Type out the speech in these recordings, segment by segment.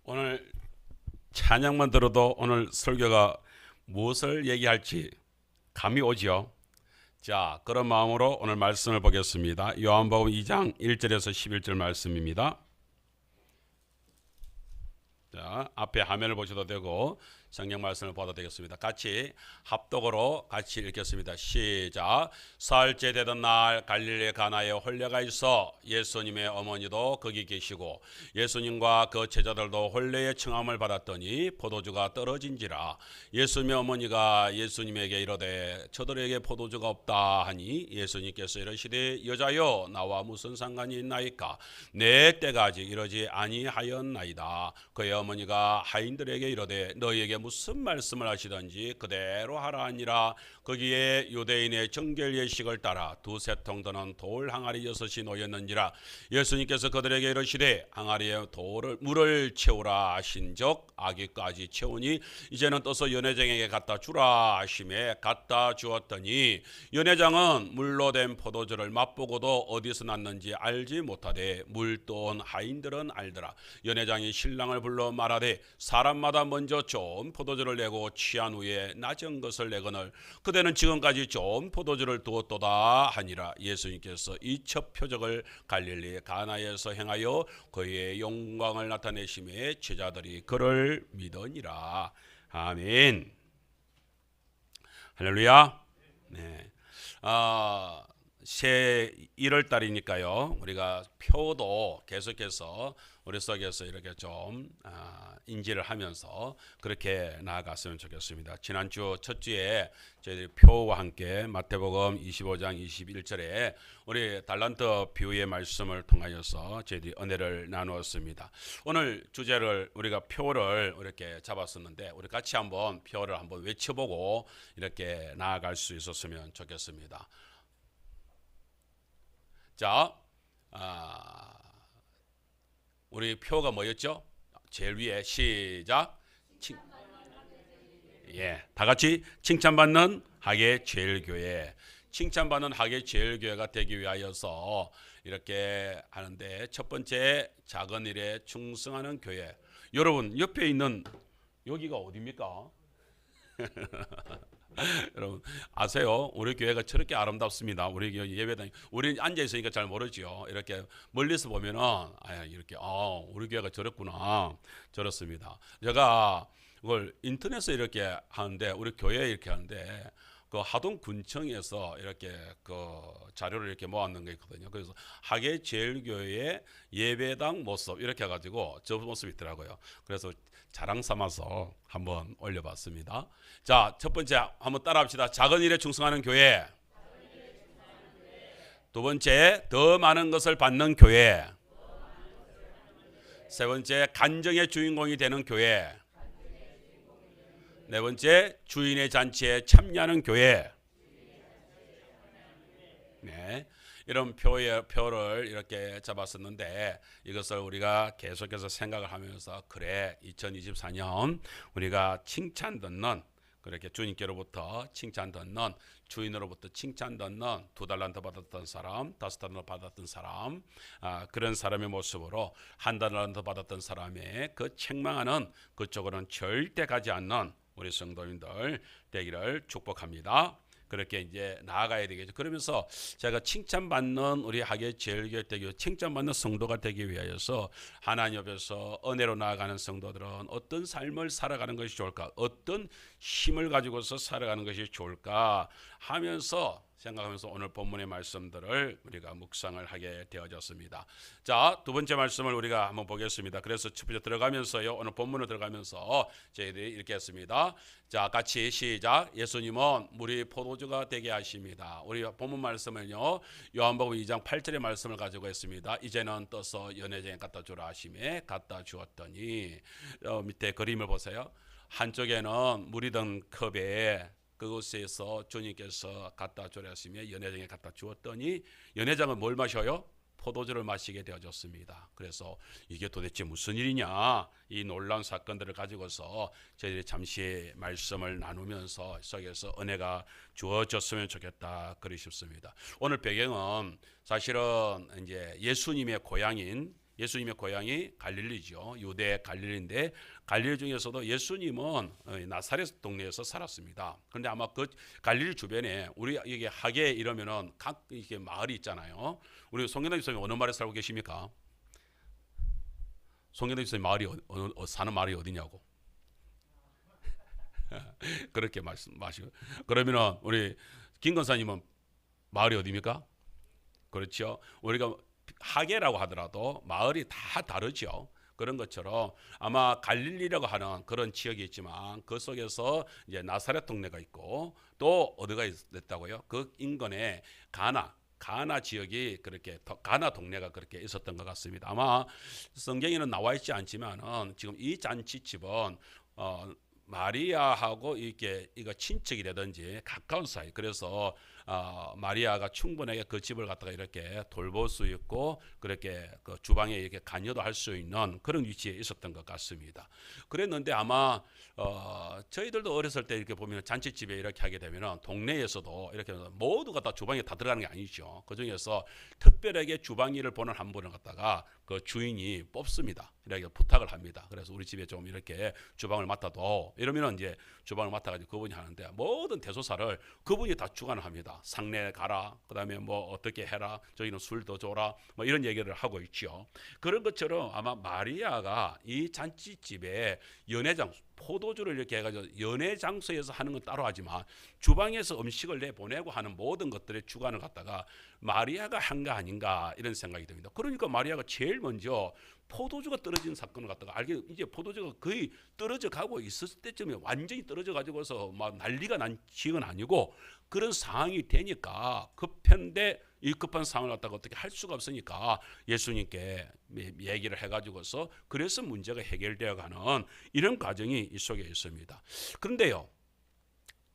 오늘 찬양만 들어도 오늘 설교가 무엇을 얘기할지 감이 오지요. 자, 그런 마음으로 오늘 말씀을 보겠습니다. 요한복음 2장 1절에서 11절 말씀입니다. 자, 앞에 화면을 보셔도 되고 성경 말씀을 봐도 되겠습니다. 같이 합독으로 같이 읽겠습니다. 시작. 사흘째 되던 날 갈릴리 가나에 혼례가 있어 예수님의 어머니도 거기 계시고 예수님과 그 제자들도 혼례의 청함을 받았더니 포도주가 떨어진지라. 예수님의 어머니가 예수님에게 이르되 저들에게 포도주가 없다 하니 예수님께서 이르시되 여자여 나와 무슨 상관이 있나이까 내 때가 아직 이르지 아니하였나이다. 그의 어머니가 하인들에게 이르되 너희에게 무슨 말씀을 하시든지 그대로 하라 하니라. 거기에 유대인의 정결 예식을 따라 두세 통 드는 돌 항아리 6이 놓였는지라. 예수님께서 그들에게 이르시되 항아리에 물을 채우라 하신즉 아기까지 채우니 이제는 떠서 연회장에게 갖다 주라 하심에 갖다 주었더니 연회장은 물로 된 포도주를 맛보고도 어디서 났는지 알지 못하되 물 떠온 하인들은 알더라. 연회장이 신랑을 불러 말하되 사람마다 먼저 좀 포도주를 내고 취한 후에 낮은 것을 내거늘 그대는 지금까지 좋은 포도주를 두었도다 하니라. 예수님께서 이 첫 표적을 갈릴리 가나에서 행하여 그의 영광을 나타내심에 제자들이 그를 믿으니라. 아멘. 할렐루야. 네. 새 1월 달이니까요. 우리가 표도 계속해서 우리 속에서 이렇게 좀 인지를 하면서 그렇게 나아갔으면 좋겠습니다. 지난주 첫 주에 저희들이 표와 함께 마태복음 25장 21절에 우리 달란트 비유의 말씀을 통하여서 저희들이 은혜를 나누었습니다. 오늘 주제를 우리가 표를 이렇게 잡았었는데 우리 같이 한번 표를 한번 외쳐보고 이렇게 나아갈 수 있었으면 좋겠습니다. 자, 우리 표가 뭐였죠? 제일 위에 시작. 다 같이 칭찬받는 하계 제일교회. 칭찬받는 하계 제일교회가 되기 위하여서 이렇게 하는데 첫 번째 작은 일에 충성하는 교회. 여러분 옆에 있는 여기가 어디입니까? 여러분 아세요? 우리 교회가 저렇게 아름답습니다. 우리 교회 예배당 우리 앉아 있으니까 잘 모르죠. 이렇게 멀리서 보면은 이렇게 우리 교회가 저렇구나 저렇습니다. 제가 그걸 인터넷에 이렇게 하는데 우리 교회에 이렇게 하는데 그 하동군청에서 이렇게 그 자료를 이렇게 모았는 게 있거든요. 그래서 하계제일교회의 예배당 모습 이렇게 해가지고 저 모습이 있더라고요. 그래서 자랑 삼아서 한번 올려봤습니다. 자, 첫 번째 한번 따라합시다. 작은 일에 충성하는 교회. 두 번째, 더 많은 것을 받는 교회. 세 번째, 간정의 주인공이 되는 교회. 네 번째, 주인의 잔치에 참여하는 교회. 네, 이런 표를 이렇게 잡았었는데 이것을 우리가 계속해서 생각을 하면서 그래 2024년 우리가 칭찬 듣는 그렇게 주님께로부터 칭찬 듣는 주인으로부터 칭찬 듣는 2달란트 받았던 사람 5달란트 받았던 사람 그런 사람의 모습으로 1달란트 받았던 사람의 그 책망하는 그쪽으로는 절대 가지 않는 우리 성도님들 되기를 축복합니다. 그렇게 이제 나아가야 되겠죠. 그러면서 제가 칭찬받는 우리 하계 제일교회 되기 칭찬받는 성도가 되기 위하여서 하나님 옆에서 은혜로 나아가는 성도들은 어떤 삶을 살아가는 것이 좋을까? 어떤 힘을 가지고서 살아가는 것이 좋을까? 하면서 생각하면서 오늘 본문의 말씀들을 우리가 묵상을 하게 되어졌습니다. 자, 두 번째 말씀을 우리가 한번 보겠습니다. 그래서 첫 번째 들어가면서요. 오늘 본문을 들어가면서 저희들이 이렇게 했습니다. 자, 같이 시작. 예수님은 물이 포도주가 되게 하십니다. 우리 본문 말씀은요. 요한복음 2장 8절의 말씀을 가지고 있습니다. 이제는 떠서 연회장에 갖다 주라 하심에 갖다 주었더니 밑에 그림을 보세요. 한쪽에는 물이 든 컵에 그곳에서 주님께서 갖다 주라 하시며 연회장에 갖다 주었더니 연회장은 뭘 마셔요? 포도주를 마시게 되어졌습니다. 그래서 이게 도대체 무슨 일이냐 이 놀라운 사건들을 가지고서 저희들이 잠시 말씀을 나누면서 속에서 은혜가 주어졌으면 좋겠다 그리 싶습니다. 오늘 배경은 사실은 이제 예수님의 고향인 예수님의 고향이 갈릴리죠. 유대 갈릴리인데 갈릴리 중에서도 예수님은 나사렛 동네에서 살았습니다. 그런데 아마 그 갈릴리 주변에 우리 이게 하계 이러면은 각 이게 마을이 있잖아요. 우리 송현덕 교수님 어느 마을에 살고 계십니까? 송현덕 교수님 마을이 사는 마을이 어디냐고. 그렇게 말씀하시고 그러면은 우리 김 권사님은 마을이 어디입니까? 그렇죠. 우리가 하계라고 하더라도 마을이 다 다르죠. 그런 것처럼 아마 갈릴리라고 하는 그런 지역이 있지만 그 속에서 이제 나사렛 동네가 있고 또 어디가 있었다고요? 그 인근에 가나 지역이 그렇게 가나 동네가 그렇게 있었던 것 같습니다. 아마 성경에는 나와 있지 않지만은 지금 이 잔치집은 마리아하고 이거 친척이 되든지 가까운 사이. 그래서 마리아가 충분하게 그 집을 갖다가 이렇게 돌볼 수 있고 그렇게 그 주방에 이렇게 관여도 할 수 있는 그런 위치에 있었던 것 같습니다. 그랬는데 아마 저희들도 어렸을 때 이렇게 보면 잔치집에 이렇게 하게 되면 동네에서도 이렇게 모두가 다 주방에 다 들어가는 게 아니죠. 그 중에서 특별하게 주방 일을 보는 한 분을 갖다가 그 주인이 뽑습니다. 이렇게 부탁을 합니다. 그래서 우리 집에 좀 이렇게 주방을 맡아도 이러면 이제 주방을 맡아가지고 그분이 하는데 모든 대소사를 그분이 다 주관을 합니다. 상례 가라, 그다음에 뭐 어떻게 해라, 저기는 술 더 줘라, 뭐 이런 얘기를 하고 있죠. 그런 것처럼 아마 마리아가 이 잔치집에 연회장 포도주를 이렇게 해가지고 연회 장소에서 하는 건 따로 하지만 주방에서 음식을 내보내고 하는 모든 것들의 주관을 갖다가 마리아가 한 거 아닌가 이런 생각이 듭니다. 그러니까 마리아가 제일 먼저 포도주가 떨어진 사건을 갖다가 알게 이제 포도주가 거의 떨어져 가고 있었을 때쯤에 완전히 떨어져 가지고서 막 난리가 난 지역은 아니고 그런 상황이 되니까 급한데 이 급한 상황을 갖다가 어떻게 할 수가 없으니까 예수님께 얘기를 해가지고서 그래서 문제가 해결되어 가는 이런 과정이 이 속에 있습니다. 그런데요.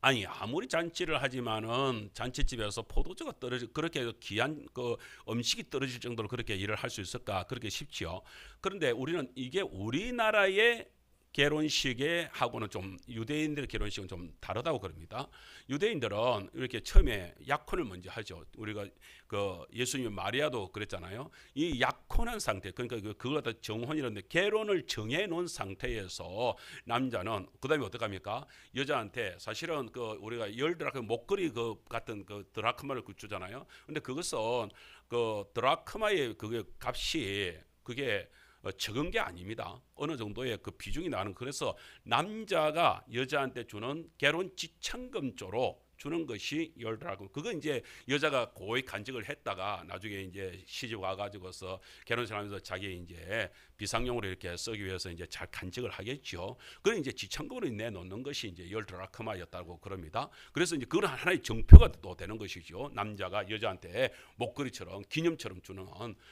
아니 아무리 잔치를 하지만은 잔치집에서 포도주가 떨어져 그렇게 귀한 그 음식이 떨어질 정도로 그렇게 일을 할 수 있을까 그렇게 쉽지요. 그런데 우리는 이게 우리나라의 결혼식에 하고는 좀 유대인들의 결혼식은 좀 다르다고 그럽니다. 유대인들은 이렇게 처음에 약혼을 먼저 하죠. 우리가 그 예수님 마리아도 그랬잖아요. 이 약혼한 상태 그러니까 그걸 다 정혼이라는데 결혼을 정해 놓은 상태에서 남자는 그다음에 어떻게 합니까? 여자한테 사실은 그 우리가 열드라크 목걸이 그 같은 그 드라크마를 주잖아요. 근데 그것은 그 드라크마의 그게 값이 그게 적은 게 아닙니다. 어느 정도의 그 비중이 나는 그래서 남자가 여자한테 주는 결혼 지참금조로 주는 것이 열드라금. 그거 이제 여자가 고이 간직을 했다가 나중에 이제 시집 와가지고서 결혼을 하면서 자기 이제 비상용으로 이렇게 쓰기 위해서 이제 잘 간직을 하겠죠. 그래 이제 지참금으로 내놓는 것이 이제 열드라크마였다고 그럽니다. 그래서 이제 그런 하나의 정표가 또 되는 것이죠. 남자가 여자한테 목걸이처럼 기념처럼 주는.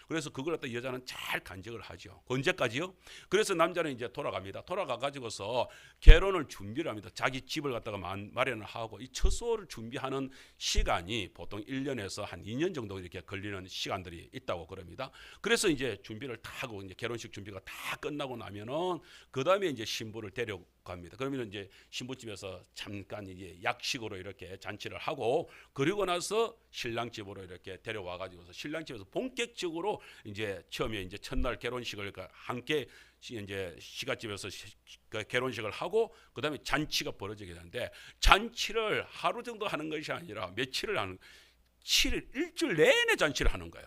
그래서 그걸 갖다 여자는 잘 간직을 하죠. 언제까지요? 그래서 남자는 이제 돌아갑니다. 돌아가 가지고서 결혼을 준비를 합니다. 자기 집을 갖다가 마련을 하고 이 처소를 준비하는 시간이 보통 1년에서 한 2년 정도 이렇게 걸리는 시간들이 있다고 그럽니다. 그래서 이제 준비를 다 하고 이제 결혼식 준비가 다 끝나고 나면은 그 다음에 이제 신부를 데려갑니다. 그러면 이제 신부집에서 잠깐 이제 약식으로 이렇게 잔치를 하고 그리고 나서 신랑 집으로 이렇게 데려와 가지고서 신랑 집에서 본격적으로 이제 처음에 이제 첫날 결혼식을 함께 이제 시가집에서 결혼식을 하고 그다음에 잔치가 벌어지게 되는데 잔치를 하루 정도 하는 것이 아니라 며칠을 하는 7일 일주일 내내 잔치를 하는 거예요.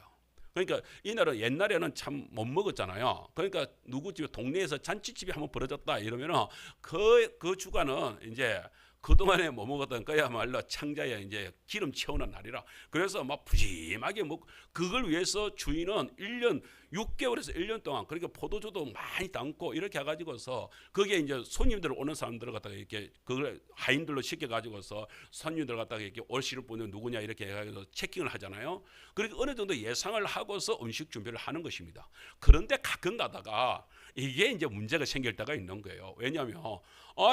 그러니까 이날은 옛날에는 참 못 먹었잖아요. 그러니까 누구 집에 동네에서 잔치집이 한번 벌어졌다 이러면은 그 주간은 이제 그동안에 못 먹었던 그야말로 창자에 이제 기름 채우는 날이라. 그래서 막 푸짐하게 먹고 그걸 위해서 주인은 1년 6개월에서 1년 동안 그러니까 포도주도 많이 담고 이렇게 해가지고서 거기에 이제 손님들 오는 사람들을 갖다가 이렇게 그걸 하인들로 시켜가지고서 손님들 갖다가 이렇게 올 시를 보는 누구냐 이렇게 해가지고 체킹을 하잖아요. 그러니까 어느 정도 예상을 하고서 음식 준비를 하는 것입니다. 그런데 가끔 가다가 이게 이제 문제가 생길 때가 있는 거예요. 왜냐하면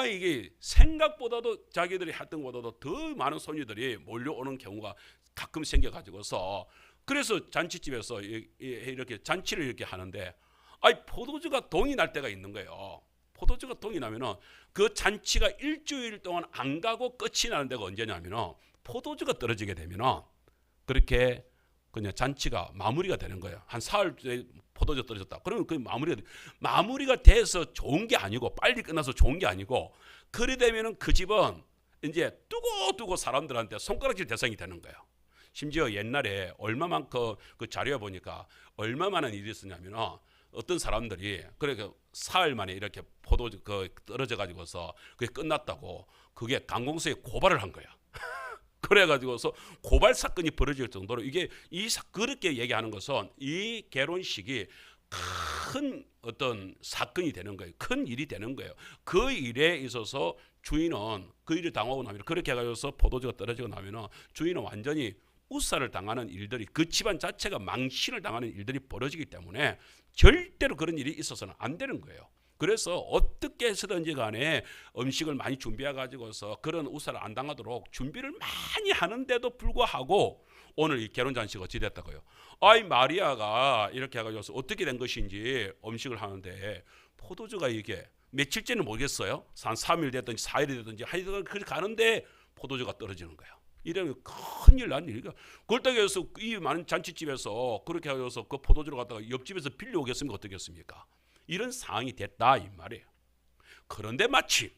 이게 생각보다도 자기들이 했던 것보다도 더 많은 손님들이 몰려오는 경우가 가끔 생겨가지고서 그래서 잔치집에서 이렇게 잔치를 이렇게 하는데 포도주가 동이 날 때가 있는 거예요. 포도주가 동이 나면은 그 잔치가 일주일 동안 안 가고 끝이 나는 데가 언제냐면은 포도주가 떨어지게 되면은 그렇게 그냥 잔치가 마무리가 되는 거예요. 한 사흘 포도주 떨어졌다. 그러면 그 마무리가 돼서 좋은 게 아니고, 빨리 끝나서 좋은 게 아니고, 그래 되면은 그 집은 이제 두고 사람들한테 손가락질 대상이 되는 거예요. 심지어 옛날에 얼마만큼 그 자료에 보니까 얼마만한 일이 있었냐면, 어떤 사람들이 그렇게 사흘 만에 이렇게 포도주 떨어져 가지고서 그게 끝났다고 그게 관공서에 고발을 한 거야. 그래가지고서 고발 사건이 벌어질 정도로 이게 그렇게 얘기하는 것은 이 결혼식이 큰 어떤 사건이 되는 거예요. 큰 일이 되는 거예요. 그 일에 있어서 주인은 그 일을 당하고 나면, 그렇게 해가지고서 포도주가 떨어지고 나면은 주인은 완전히 우사를 당하는 일들이, 그 집안 자체가 망신을 당하는 일들이 벌어지기 때문에 절대로 그런 일이 있어서는 안 되는 거예요. 그래서 어떻게 해서든지 간에 음식을 많이 준비해 가지고서 그런 우사를 안 당하도록 준비를 많이 하는데도 불구하고 오늘 이 결혼 잔치가 어찌 됐다고요? 아이 마리아가 이렇게 해가지고 어떻게 된 것인지 음식을 하는데 포도주가 이게 며칠째는 모르겠어요. 한 3일 됐든지 4일이 됐든지 하여튼 그렇게 가는데 포도주가 떨어지는 거예요. 이러면 큰일 난 일이니까. 그렇다고 해서 이 많은 잔치집에서 그렇게 해서 그 포도주를 갖다가 옆집에서 빌려오겠습니까? 어떻겠습니까? 이런 상황이 됐다 이 말이에요. 그런데 마침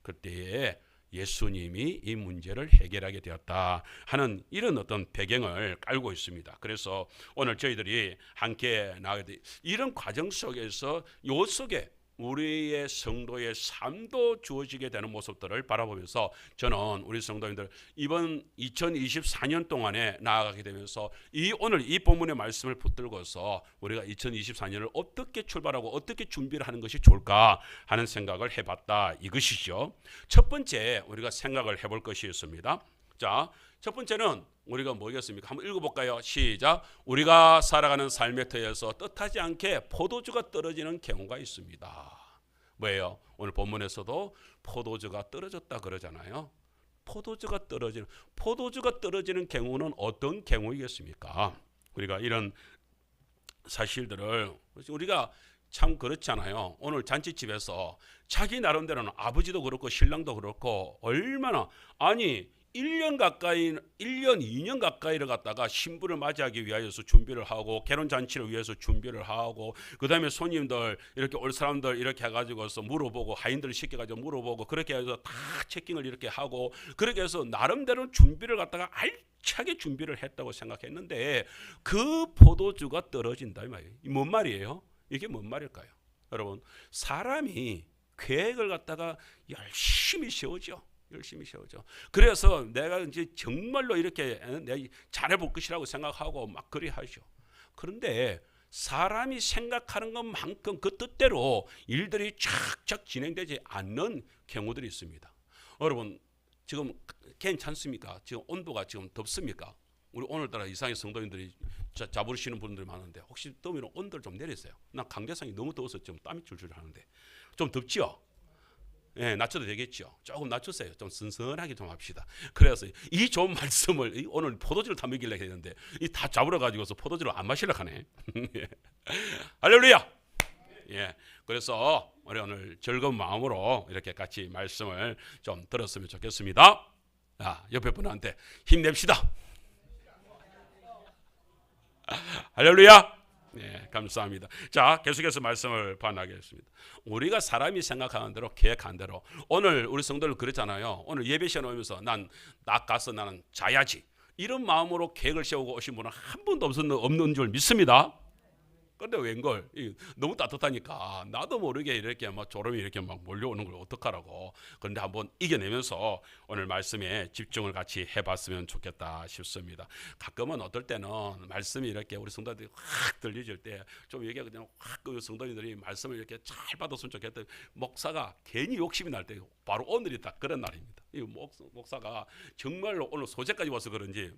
그때에 예수님이 이 문제를 해결하게 되었다 하는 이런 어떤 배경을 깔고 있습니다. 그래서 오늘 저희들이 함께 나가게 돼 이런 과정 속에서 요 속에 우리의 성도의 삶도 주어지게 되는 모습들을 바라보면서 저는 우리 성도님들 이번 2024년 동안에 나아가게 되면서 오늘 이 본문의 말씀을 붙들고서 우리가 2024년을 어떻게 출발하고 어떻게 준비를 하는 것이 좋을까 하는 생각을 해봤다 이것이죠. 첫 번째 우리가 생각을 해볼 것이 있습니다. 자, 첫 번째는 우리가 뭐겠습니까? 한번 읽어볼까요? 시작. 우리가 살아가는 삶의 터에서 뜻하지 않게 포도주가 떨어지는 경우가 있습니다. 뭐예요? 오늘 본문에서도 포도주가 떨어졌다 그러잖아요. 포도주가 떨어지는 경우는 어떤 경우이겠습니까? 우리가 이런 사실들을 우리가 참 그렇잖아요. 오늘 잔치집에서 자기 나름대로는 아버지도 그렇고 신랑도 그렇고 얼마나 1년, 2년 가까이를 갖다가 신부를 맞이하기 위하여서 준비를 하고 결혼 잔치를 위해서 준비를 하고 그 다음에 손님들 이렇게 올 사람들 이렇게 해가지고서 물어보고 하인들을 시켜가지고 물어보고 그렇게 해서 다 체킹을 이렇게 하고 그렇게 해서 나름대로 준비를 갖다가 알차게 준비를 했다고 생각했는데 그 포도주가 떨어진다 이 말이에요. 뭔 말이에요? 이게 뭔 말일까요? 여러분 사람이 계획을 갖다가 열심히 세우죠. 그래서 내가 이제 정말로 이렇게 내가 잘해볼 것이라고 생각하고 막 그리 하죠. 그런데 사람이 생각하는 것만큼 그 뜻대로 일들이 착착 진행되지 않는 경우들이 있습니다. 여러분 지금 괜찮습니까? 지금 온도가 지금 덥습니까? 우리 오늘따라 이상의 성도님들이 자부르시는 분들이 많은데 혹시 더우면 온도를 좀 내리세요. 나 강대상이 너무 더워서 지금 땀이 줄줄 하는데 좀 덥지요? 예, 낮춰도 되겠죠. 조금 낮추세요. 좀 선선하게 좀 합시다. 그래서 이 좋은 말씀을 오늘 포도주를 다 먹이려고 했는데 다 잡으러 가지고서 포도주를 안 마시려고 하네. 할렐루야. 예, 그래서 우리 오늘 즐거운 마음으로 이렇게 같이 말씀을 좀 들었으면 좋겠습니다. 옆에 분한테 힘냅시다. 할렐루야. 네, 감사합니다. 자, 계속해서 말씀을 반하겠습니다. 우리가 사람이 생각하는 대로 계획한 대로 오늘 우리 성도들 그랬잖아요. 오늘 예배 시간 오면서 난 가서 나는 자야지 이런 마음으로 계획을 세우고 오신 분은 한 분도 없는 줄 믿습니다. 근데 웬걸 너무 따뜻하니까 나도 모르게 이렇게 막 졸음이 이렇게 막 몰려오는 걸 어떡하라고. 그런데 한번 이겨내면서 오늘 말씀에 집중을 같이 해봤으면 좋겠다 싶습니다. 가끔은 어떨 때는 말씀이 이렇게 우리 성도들이 확 들려질 때 좀 얘기가 그냥 확 그 성도님들이 말씀을 이렇게 잘 받았으면 좋겠다. 목사가 괜히 욕심이 날 때 바로 오늘이 딱 그런 날입니다. 이 목사가 정말로 오늘 소재까지 와서 그런지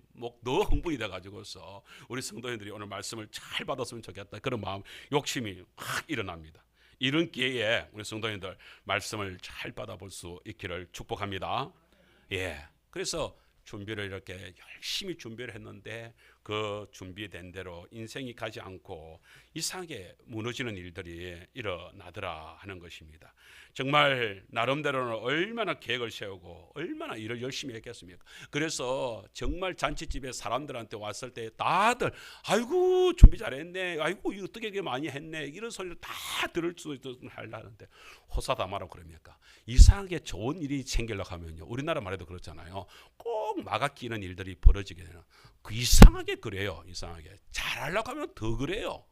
더 흥분이 돼가지고서 우리 성도님들이 오늘 말씀을 잘 받았으면 좋겠다. 그런 마음 욕심이 확 일어납니다. 이런 기회에 우리 성도님들 말씀을 잘 받아볼 수 있기를 축복합니다. 예, 그래서 준비를 이렇게 열심히 준비를 했는데 그 준비된 대로 인생이 가지 않고 이상하게 무너지는 일들이 일어나더라 하는 것입니다. 정말 나름대로는 얼마나 계획을 세우고 얼마나 일을 열심히 했겠습니까? 그래서 정말 잔치집에 사람들한테 왔을 때 다들 아이고 준비 잘했네, 아이고 이거 어떻게 이렇게 많이 했네, 이런 소리를 다 들을 수 있도록 하려는데 호사다마로 그럽니까? 이상하게 좋은 일이 생기려고 하면요, 우리나라만 해도 그렇잖아요. 꼭 막아 끼는 일들이 벌어지게 되는, 그 이상하게 그래요. 이상하게 잘하려고 하면 더 그래요.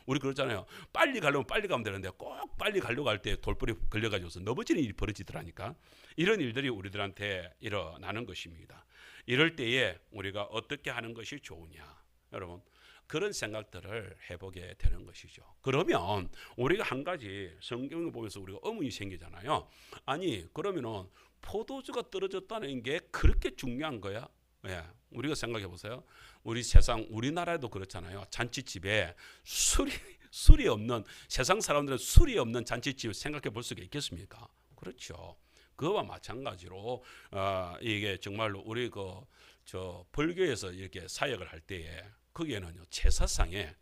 우리 그렇잖아요. 빨리 가려면 빨리 가면 되는데 꼭 빨리 가려고 할 때 돌불이 걸려가지고서 넘어지는 일이 벌어지더라니까. 이런 일들이 우리들한테 일어나는 것입니다. 이럴 때에 우리가 어떻게 하는 것이 좋으냐, 여러분, 그런 생각들을 해보게 되는 것이죠. 그러면 우리가 한 가지 성경을 보면서 우리가 의문이 생기잖아요. 아니 그러면은 포도주가 떨어졌다는 게 그렇게 중요한 거야? 예, 우리가 생각해 보세요. 우리 세상, 우리나라에도 그렇잖아요. 잔치집에 술이 없는, 세상 사람들은 술이 없는 잔치집을 생각해 볼 수가 있겠습니까? 그렇죠. 그와 마찬가지로 이게 정말로 우리 저 불교에서 이렇게 사역을 할 때에 거기에는요, 제사상에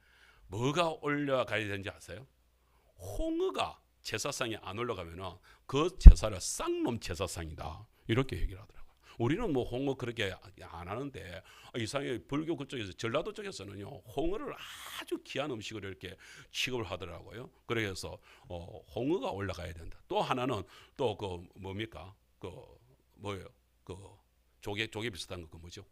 뭐가 올라가야 되는지 아세요? 홍어가 제사상에 안 올라가면은 그 제사를 쌍놈 제사상이다, 이렇게 얘기를 하더라고요. 우리는 뭐 홍어 그렇게 안 하는데 이상하게 불교 그쪽에서, 전라도 쪽에서는요, 홍어를 아주 귀한 음식으로 이렇게 취급을 하더라고요. 그래서 홍어가 올라가야 된다. 또 하나는 또 그 뭡니까? 그 뭐예요? 그 조개 비슷한 거, 그 뭐죠?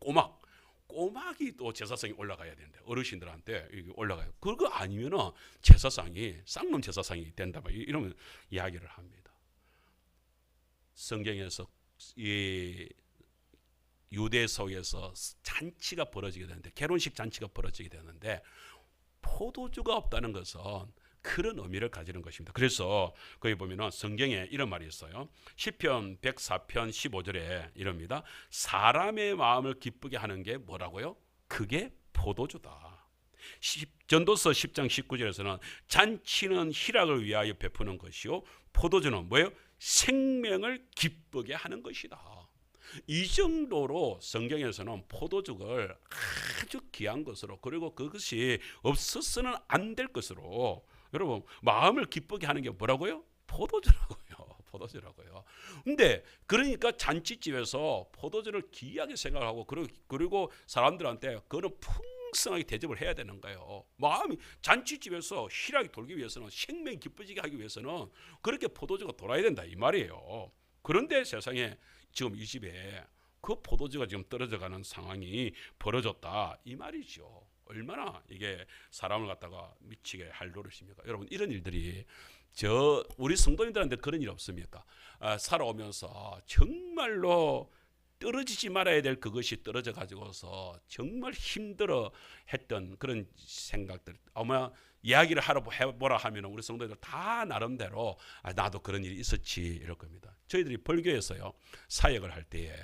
꼬막이 또 제사상이 올라가야 된대. 어르신들한테 이게 올라가요. 그거 아니면은 제사상이 쌍놈 제사상이 된다, 이러면 이야기를 합니다. 성경에서 이 유대 속에서 잔치가 벌어지게 되는데, 결혼식 잔치가 벌어지게 되는데 포도주가 없다는 것은 그런 의미를 가지는 것입니다. 그래서 거기 보면은 성경에 이런 말이 있어요. 시편 104편 15절에 이럽니다. 사람의 마음을 기쁘게 하는 게 뭐라고요? 그게 포도주다. 전도서 10장 19절에서는 잔치는 희락을 위하여 베푸는 것이요, 포도주는 뭐예요? 생명을 기쁘게 하는 것이다. 이 정도로 성경에서는 포도주를 아주 귀한 것으로, 그리고 그것이 없어서는 안 될 것으로, 여러분 마음을 기쁘게 하는 게 뭐라고요? 포도주라고요. 포도주라고요. 근데 그러니까 잔치집에서 포도주를 귀하게 생각하고 그리고 사람들한테 그거는 풍성하게 대접을 해야 되는 거예요. 마음이, 잔치집에서 희락이 돌기 위해서는, 생명이 기뻐지게 하기 위해서는 그렇게 포도주가 돌아야 된다, 이 말이에요. 그런데 세상에 지금 이 집에 그 포도주가 지금 떨어져가는 상황이 벌어졌다, 이 말이죠. 얼마나 이게 사람을 갖다가 미치게 할 노릇입니까? 여러분, 이런 일들이 우리 성도님들한테 그런 일 없습니까? 살아오면서 정말로 떨어지지 말아야 될 그것이 떨어져 가지고서 정말 힘들어 했던 그런 생각들, 아마 이야기를 해보라 하면 우리 성도들 다 나름대로 나도 그런 일이 있었지, 이럴 겁니다. 저희들이 불교에서요, 사역을 할 때에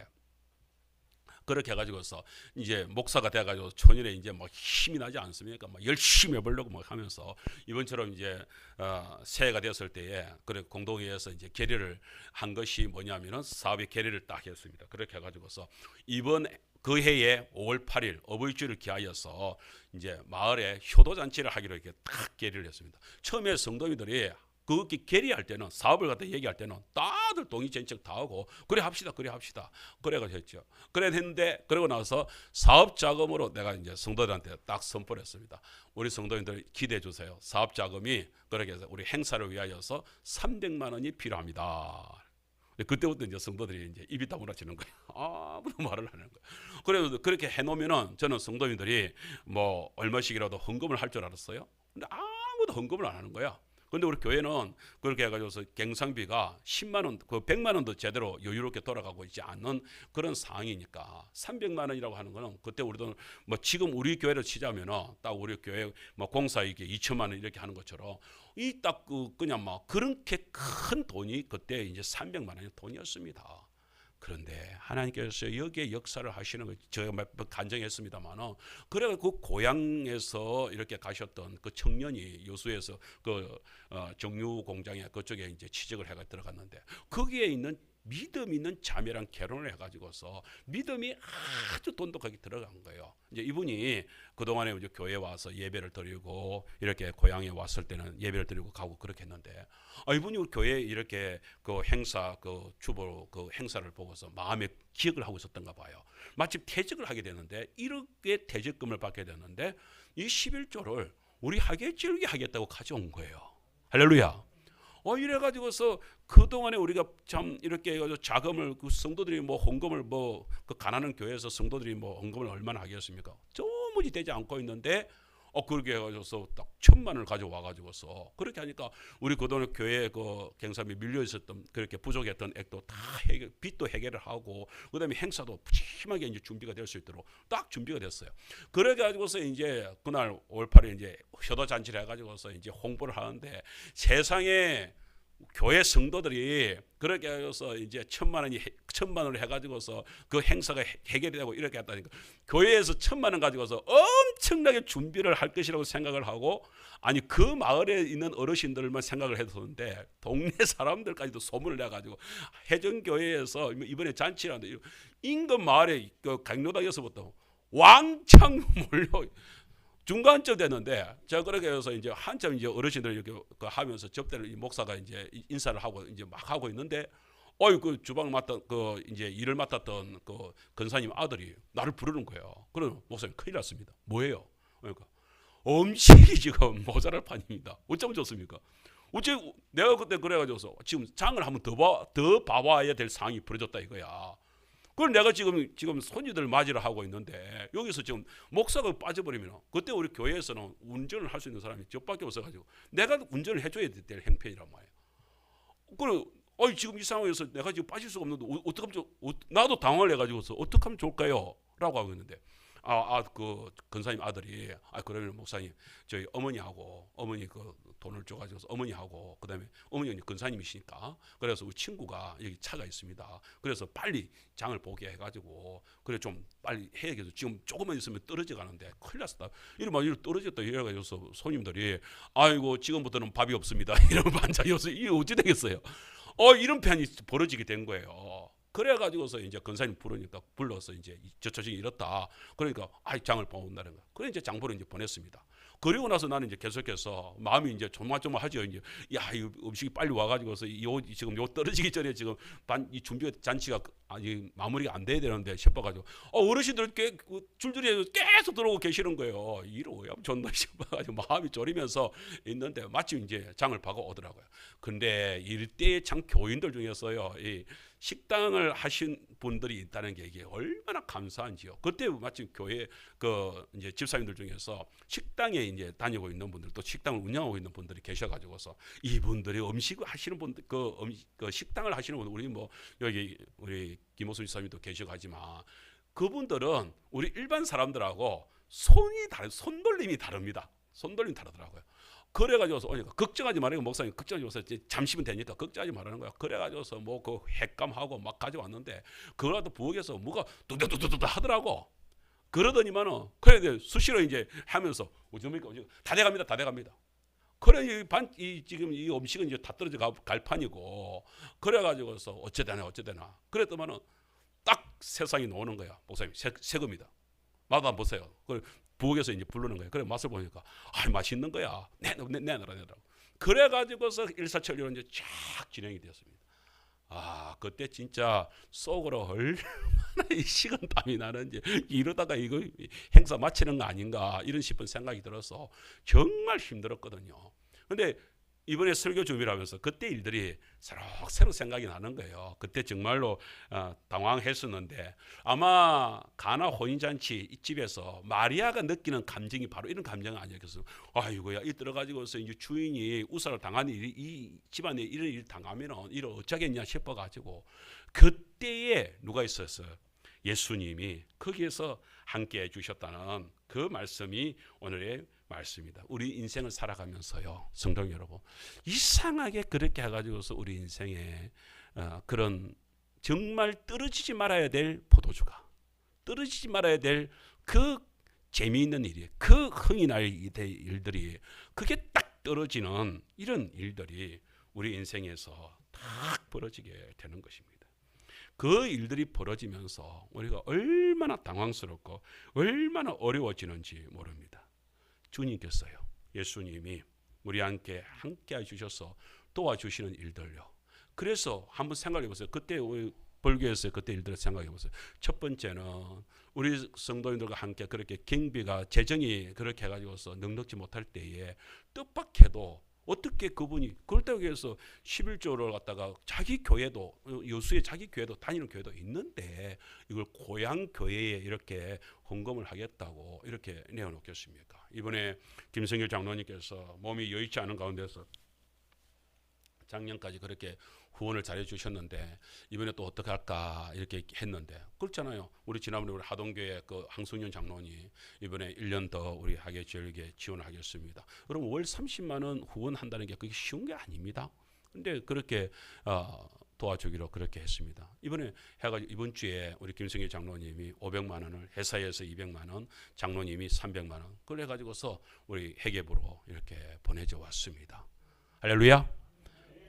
그렇게 해가지고서 이제 목사가 돼가지고 초년에 이제 막 힘이 나지 않습니까? 막 열심히 해보려고 막 하면서, 이번처럼 이제 새해가 되었을 때에 그래 공동회에서 이제 결의를 한 것이 뭐냐면은 사업의 결의를 딱 했습니다. 그렇게 해가지고서 이번 그 해에 5월 8일 어버이주를 기하여서 이제 마을에 효도잔치를 하기로 이렇게 딱 결의를 했습니다. 처음에 성도님들이 그렇게 결의할 때는, 사업을 갖다 얘기할 때는 다들 동의전책 다 하고 그래 합시다 그래가지고 했죠. 그래 했는데, 그러고 나서 사업 자금으로 내가 이제 성도들한테 딱 선포를 했습니다. 우리 성도님들 기대해 주세요. 사업 자금이 그렇게 해서 우리 행사를 위하여서 300만 원이 필요합니다. 그때부터 이제 성도들이 이제 입이 다물어지는 거예요. 아무도 말을 안 하는 거예요. 그래서 그렇게 해놓으면은 저는 성도님들이 뭐 얼마씩이라도 헌금을 할 줄 알았어요. 근데 아무도 헌금을 안 하는 거야. 근데 우리 교회는 그렇게 해가지고서 경상비가 10만 원, 그 100만 원도 제대로 여유롭게 돌아가고 있지 않는 그런 상황이니까 300만 원이라고 하는 거는, 그때 우리도 뭐 지금 우리 교회를 치자면은 딱 우리 교회 뭐 공사이익에 2천만 원 이렇게 하는 것처럼 이 딱 그냥 막 그렇게 큰 돈이 그때 이제 300만 원의 돈이었습니다. 그런데 하나님께서 여기에 역사를 하시는 걸 제가 몇 번 간증했습니다만은, 그래 그 고향에서 이렇게 가셨던 그 청년이 여수에서 그 정유 공장에 그쪽에 이제 취직을 해가 들어갔는데, 거기에 있는 믿음 있는 자매랑 결혼을 해가지고서 믿음이 아주 돈독하게 들어간 거예요. 이제 이분이 그동안에 이제 교회에 와서 예배를 드리고 이렇게 고향에 왔을 때는 예배를 드리고 가고 그렇게 했는데, 이분이 우리 교회에 이렇게 그 행사, 그 주보 그 행사를 보고서 마음에 기억을 하고 있었던가 봐요. 마침 퇴직을 하게 되는데, 이렇게 퇴직금을 받게 되는데 이 11조를 우리 학교에 즐겨 하겠다고 가져온 거예요. 할렐루야. 이래가지고서 그동안에 우리가 참 이렇게 해가지고 자금을 그 성도들이 뭐 헌금을 뭐 그 가난한 교회에서 성도들이 뭐 헌금을 얼마나 하겠습니까? 도무지 되지 않고 있는데 그렇게 해가지고서 딱 1,000만 원을 가져와 가지고서 그렇게 하니까 우리 그동안 교회 그 경사비 밀려 있었던 그렇게 부족했던 액도 다 빚도 해결을 하고 그다음에 행사도 푸짐하게 이제 준비가 될 수 있도록 딱 준비가 됐어요. 그래 가지고서 이제 그날 5월 8일 이제 효도 잔치를 해가지고서 이제 홍보를 하는데, 세상에 교회 성도들이 그렇게 해서 이제 1,000만 원을 해가지고서 그 행사가 해결이 되고 이렇게 했다니까, 교회에서 1,000만 원 가지고서 엄청나게 준비를 할 것이라고 생각을 하고, 아니 그 마을에 있는 어르신들만 생각을 했었는데 동네 사람들까지도 소문을 내가지고 해전교회에서 이번에 잔치라는데 인근 마을에 그 강로당에서부터 왕창 몰려 중간쯤 됐는데, 제가 그렇게 해서 이제 한참 이제 어르신들 이렇게 하면서 접대를 이 목사가 이제 인사를 하고 이제 막 하고 있는데, 그 주방 맡던 그 이제 일을 맡았던 그 권사님 아들이 나를 부르는 거예요. 그럼 목사님 큰일 났습니다. 뭐예요? 그러니까 음식이 지금 모자랄 판입니다. 어쩌면 좋습니까? 어째 내가 그때 그래가지고서 지금 장을 한번 더 봐봐야 될 상황이 벌어졌다 이거야. 그걸 내가 지금 손님들 맞이를 하고 있는데 여기서 지금 목사가 빠져버리면 그때 우리 교회에서는 운전을 할 수 있는 사람이 저밖에 없어가지고 내가 운전을 해줘야 될 형편이란 말이에요. 그래, 지금 이 상황에서 내가 지금 빠질 수가 없는데 어떻게 하면 나도 당황을 해가지고서 어떻게 하면 좋을까요? 라고 하고 있는데, 그 권사님 아들이 그러면 목사님 저희 어머니 그 돈을 줘가지고 어머니하고 그다음에 어머니는 권사님이시니까 그래서 우리 친구가 여기 차가 있습니다. 그래서 빨리 장을 보게 해가지고 그래 좀 빨리 해야겠어. 지금 조금만 있으면 떨어져 가는데 큰일 났다. 이러면 떨어졌다 이래가지고 손님들이 아이고 지금부터는 밥이 없습니다. 이러면 반찬이 없어. 이게 어찌 되겠어요? 이런 편이 벌어지게 된 거예요. 그래가지고서 이제 권사님 불러서 이제 저 처지가 이렇다. 그러니까 장을 보온다는 거야. 그래 이제 장보러 이제 보냈습니다. 그리고 나서 나는 이제 계속해서 마음이 이제 조마조마하죠. 이제 이 음식이 빨리 와가지고서 지금 떨어지기 전에 지금 이 준비 잔치가 마무리가 안 돼야 되는데 싶어가지고 어르신들 줄줄이 계속 들어오고 계시는 거예요. 이러야 존나 싶어가지고 마음이 졸이면서 있는데 마침 이제 장을 봐고 오더라고요. 근데 이때 참 교인들 중에서요, 이 식당을 하신 분들이 있다는 게 이게 얼마나 감사한지요. 그때 마침 교회 그 이제 집사님들 중에서 식당에 이제 다니고 있는 분들, 또 식당을 운영하고 있는 분들이 계셔가지고서 이분들이 음식을 하시는 분들, 그 식당을 하시는 분들, 우리 뭐 여기 우리 김호수 집사님도 계셔가지만 그분들은 우리 일반 사람들하고 손놀림이 다릅니다. 손놀림이 다르더라고요. 그래가지고서 걱정하지 말라고 목사님 걱정하지 마세요. 잠시면 되니까 걱정하지 말라는 거야. 그래가지고서 뭐 그 횟감하고 막 가져왔는데 그거라도 부엌에서 뭐가 뚝뚝뚝뚝 하더라고. 그러더니만은 그래 수시로 이제 하면서 어쩌니까 다 돼갑니다. 그래 지금 이 음식은 이제 다 떨어져 갈 판이고 그래가지고서 어쩌되나 그랬더만은 딱 세상이 나오는 거야. 목사님 새 겁니다. 맛 한번 보세요. 부엌에서 이제 부르는 거예요. 그래 맛을 보니까 맛있는 거야. 내놔라. 그래가지고서 일사천리로 이제 쫙 진행이 되었습니다. 그때 진짜 속으로 얼마나 이 식은땀이 나는지, 이러다가 이거 행사 마치는 거 아닌가 이런 싶은 생각이 들어서 정말 힘들었거든요. 근데 이번에 설교 준비를 하면서 그때 일들이 새록 생각이 나는 거예요. 그때 정말로 당황했었는데 아마 가나 혼인잔치 이 집에서 마리아가 느끼는 감정이 바로 이런 감정은 아니었겠어요. 아이고야 이 들어가지고서 이제 주인이 우사를 당하는 이 집안에 이런 일 당하면은 이를 어쩌겠냐 싶어가지고 그때에 누가 있었어요? 예수님이 거기에서 함께 해주셨다는 그 말씀이 오늘의 말씀입니다. 우리 인생을 살아가면서요, 성도 여러분, 이상하게 그렇게 해가지고서 우리 인생에 그런 정말 떨어지지 말아야 될 포도주가, 떨어지지 말아야 될 그 재미있는 일이, 그 흥이 날 일들이 그게 딱 떨어지는 이런 일들이 우리 인생에서 딱 벌어지게 되는 것입니다. 그 일들이 벌어지면서 우리가 얼마나 당황스럽고 얼마나 어려워지는지 모릅니다. 주님께서요, 예수님이 우리 함께 해주셔서 도와주시는 일들요. 그래서 한번 생각해 보세요. 그때 우리 불교에서 그때 일들을 생각해 보세요. 첫 번째는 우리 성도님들과 함께 그렇게 경비가 재정이 그렇게 해가지고서 넉넉지 못할 때에 뜻밖에도 어떻게 그분이 그렇다고 해서 11조를 갖다가 자기 교회도 여수에 자기 교회도 다니는 교회도 있는데 이걸 고향 교회에 이렇게 헌금을 하겠다고 이렇게 내어놓겠습니까? 이번에 김성길 장로님께서 몸이 여의치 않은 가운데서 작년까지 그렇게 후원을 잘해 주셨는데 이번에 또 어떻게 할까 이렇게 했는데 그렇잖아요. 우리 지난번에 우리 하동교회 그 황승윤 장로님 이번에 1년 더 우리 하계지역에 지원하겠습니다. 그럼 월 30만 원 후원한다는 게 그게 쉬운 게 아닙니다. 근데 그렇게 도와주기로 그렇게 했습니다. 이번에 해가지고 이번 주에 우리 김성길 장로님이 500만 원을 회사에서 200만 원, 장로님이 300만 원 그걸 해가지고서 우리 회계부로 이렇게 보내져 왔습니다. 할렐루야.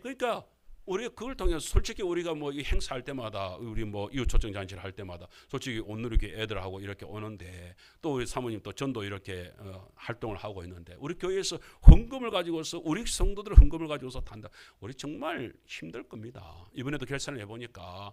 그러니까 우리가 그걸 통해서 솔직히 우리가 뭐 이 행사할 때마다 우리 뭐 이웃 초청 잔치를 할 때마다 솔직히 오늘 이렇게 애들하고 이렇게 오는데 또 우리 사모님 또 전도 이렇게 활동을 하고 있는데 우리 교회에서 헌금을 가지고서 우리 성도들 헌금을 가지고서 단다. 우리 정말 힘들 겁니다. 이번에도 결산을 해보니까